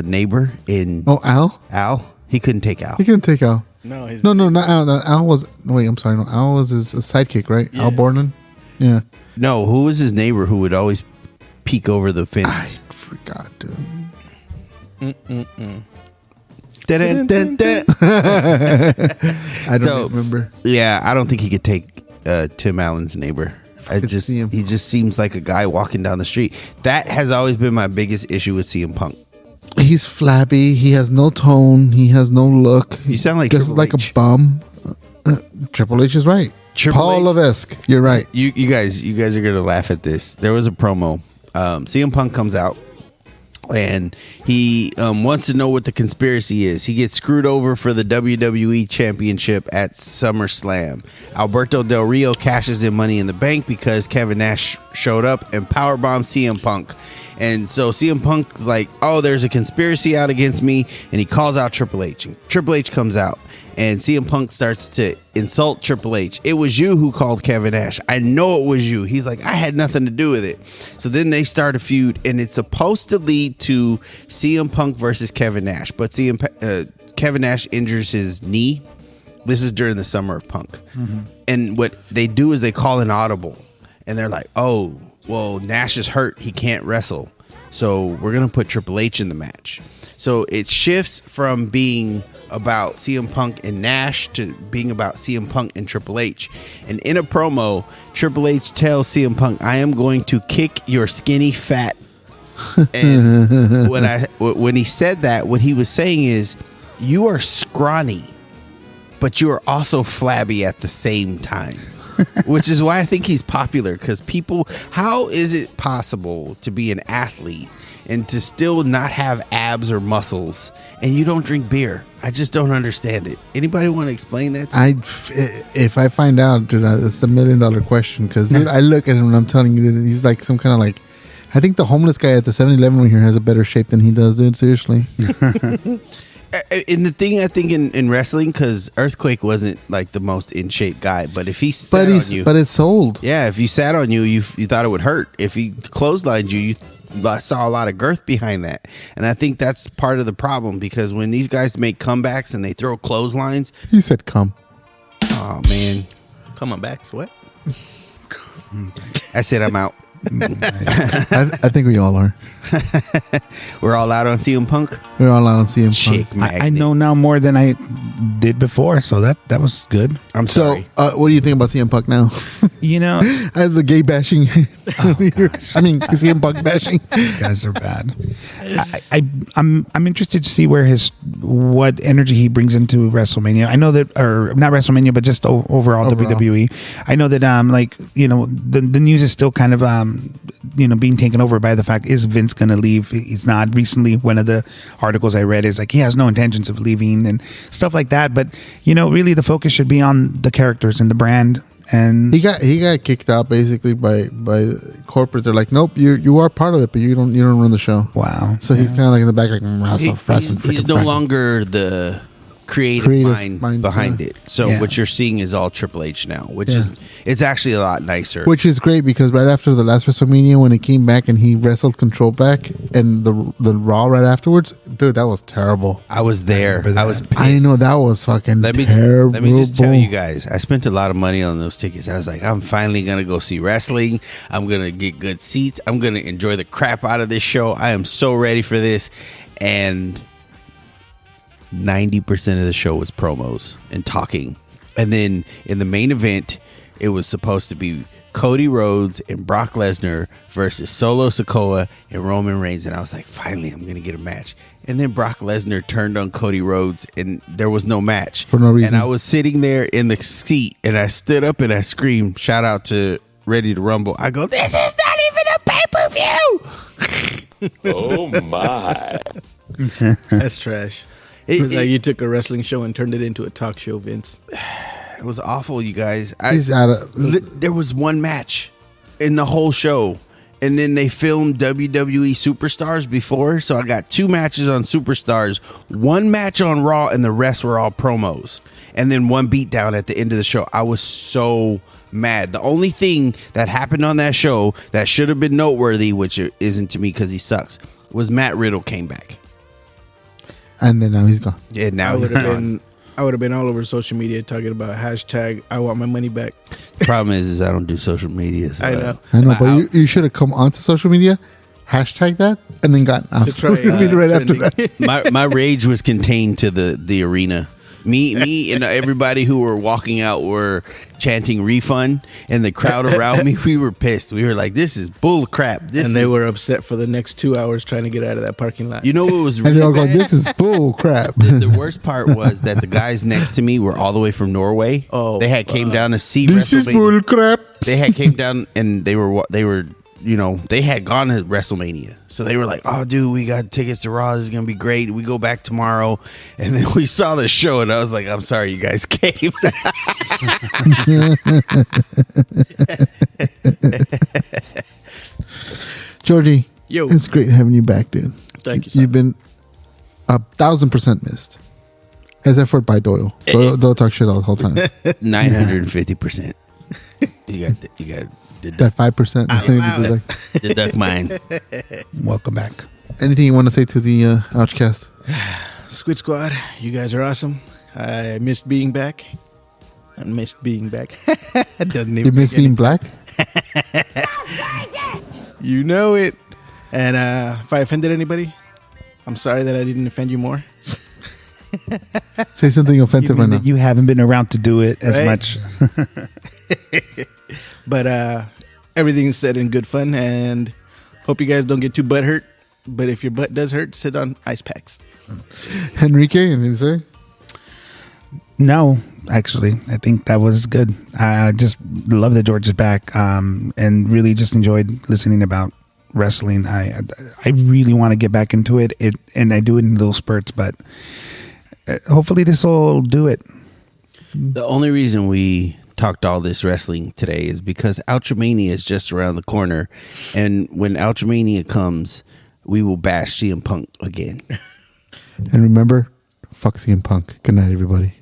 neighbor in Oh, Al? Al? He couldn't take Al. He couldn't take Al. No, he's No, not Al. No, Al was... Wait, I'm sorry. No, Al was his sidekick, right? Yeah. Al Borland? Yeah. No, who was his neighbor who would always peek over the fence? I forgot, dude. Dun, dun, dun. I don't So- remember. Yeah, I don't think he could take Tim Allen's neighbor. could see him. He just seems like a guy walking down the street. That has always been my biggest issue with CM Punk. He's flabby. He has no tone. He has no look. You sound like just Triple like H. a bum. Triple H is right. Paul H? Levesque. You're right. You guys are gonna laugh at this. There was a promo. CM Punk comes out and he wants to know what the conspiracy is. He gets screwed over for the WWE Championship at SummerSlam. Alberto Del Rio cashes in Money in the Bank because Kevin Nash showed up and powerbombed CM Punk. And so CM Punk's like, oh, there's a conspiracy out against me. And he calls out Triple H. And Triple H comes out. And CM Punk starts to insult Triple H. It was you who called Kevin Nash. I know it was you. He's like, I had nothing to do with it. So then they start a feud. And it's supposed to lead to CM Punk versus Kevin Nash. But Kevin Nash injures his knee. This is during the summer of Punk. And what they do is they call an audible. And they're like, oh, well, Nash is hurt. He can't wrestle. So we're going to put Triple H in the match. So it shifts from being about CM Punk and Nash to being about CM Punk and Triple H. And in a promo, Triple H tells CM Punk, I am going to kick your skinny fat. And when he said that, what he was saying is, you are scrawny, but you are also flabby at the same time. Which is why I think he's popular, because people, how is it possible to be an athlete and to still not have abs or muscles and you don't drink beer? I just don't understand it. Anybody want to explain that to me? If I find out, dude, it's the $1 million question, because dude, I look at him and I'm telling you that he's like some kind of like, I think the homeless guy at the 7-Eleven over here has a better shape than he does, dude. Seriously. And the thing I think in wrestling, because Earthquake wasn't like the most in shape guy, but if he sat on you, but it's sold. Yeah, if you sat on you, you thought it would hurt. If he clotheslined you, you saw a lot of girth behind that, and I think that's part of the problem, because when these guys make comebacks and they throw clotheslines, You said come. oh man, Come on back. What? I said I'm out. I think we all are. We're all out on CM Punk. We're all out on CM Punk. Chick magnet. I know now more than I did before, so that was good. I'm So, sorry. what do you think about CM Punk now? You know, As the gay bashing, I mean CM Punk bashing. you guys are bad. I'm interested to see what energy he brings into WrestleMania. I know that, or not WrestleMania, but just overall WWE. I know that the news is still kind of being taken over by the fact, is Vince going to leave? He's not. Recently, one of the articles I read is like he has no intentions of leaving and stuff like that. But really the focus should be on the characters and the brand. And He got kicked out basically by corporate. They're like, nope, you are part of it, but you don't run the show. wow. So he's kind of like in the back, like He's no longer the creative mind behind it. So Yeah. what you're seeing is all Triple H now, which is, it's actually a lot nicer. Which is great, because right after the last WrestleMania, when he came back and he wrestled Control back, and the Raw right afterwards, dude, that was terrible. I was there. I was pissed. I know that was fucking terrible. Let me just tell you guys, I spent a lot of money on those tickets. I was like, I'm finally going to go see wrestling. I'm going to get good seats. I'm going to enjoy the crap out of this show. I am so ready for this. And 90% of the show was promos and talking. And then in the main event, it was supposed to be Cody Rhodes and Brock Lesnar versus Solo Sikoa and Roman Reigns. And I was like, finally, I'm going to get a match. And then Brock Lesnar turned on Cody Rhodes and there was no match. For no reason. And I was sitting there in the seat and I stood up and I screamed, shout out to Ready to Rumble. I go, this is not even a pay-per-view. Oh my. That's trash. It was like you took a wrestling show and turned it into a talk show, Vince. It was awful, you guys. He's out of. There was one match in the whole show, and then they filmed WWE Superstars before, so I got 2 matches on Superstars, 1 match on Raw, and the rest were all promos, and then 1 beatdown at the end of the show. I was so mad. The only thing that happened on that show that should have been noteworthy, which it isn't to me because he sucks, was Matt Riddle came back. And then now he's gone. Yeah, now I would he's have gone. been. I would have been all over social media talking about hashtag I want my money back. The problem is I don't do social media. So I know. I know, but you should have come onto social media, hashtag that, and then gotten off To try, social media right after trending. that. my rage was contained to the arena. Me and everybody who were walking out were chanting refund, and the crowd around me, we were pissed. We were like, this is bull crap. And they were upset for the next 2 hours trying to get out of that parking lot. You know what was And really they're all going, bad? this is bull crap. The worst part was that the guys next to me were all the way from Norway. Oh, they had came down to see This is WrestleMania. bull crap. They had came down and they were they had gone to WrestleMania. So they were like, oh, dude, we got tickets to Raw. This is going to be great. We go back tomorrow. And then we saw the show, and I was like, I'm sorry you guys came. Georgie, Yo. it's great having you back, dude. Thank you, son. You've been 1,000% missed. Except for by Doyle. Doyle talk shit all the whole time. 950%. You got That 5%. I think out. it was like, deduct mine. Welcome back. anything you want to say to the Ouchcast? Squid Squad, you guys are awesome. I missed being back. I missed being back. Doesn't even You miss make any- being black? You know it. And if I offended anybody, I'm sorry that I didn't offend you more. Say something offensive right now. You haven't been around to do it as Right. much. But everything's said in good fun, and hope you guys don't get too butt hurt. But if your butt does hurt, sit on ice packs. Enrique, anything to say? No, actually, I think that was good. I just love that George is back, and really just enjoyed listening about wrestling. I really want to get back into it, and I do it in little spurts, but hopefully this will do it. The only reason we talked all this wrestling today is because Ultramania is just around the corner, and when Ultramania comes, we will bash CM Punk again. And remember, fuck CM Punk. Good night, everybody.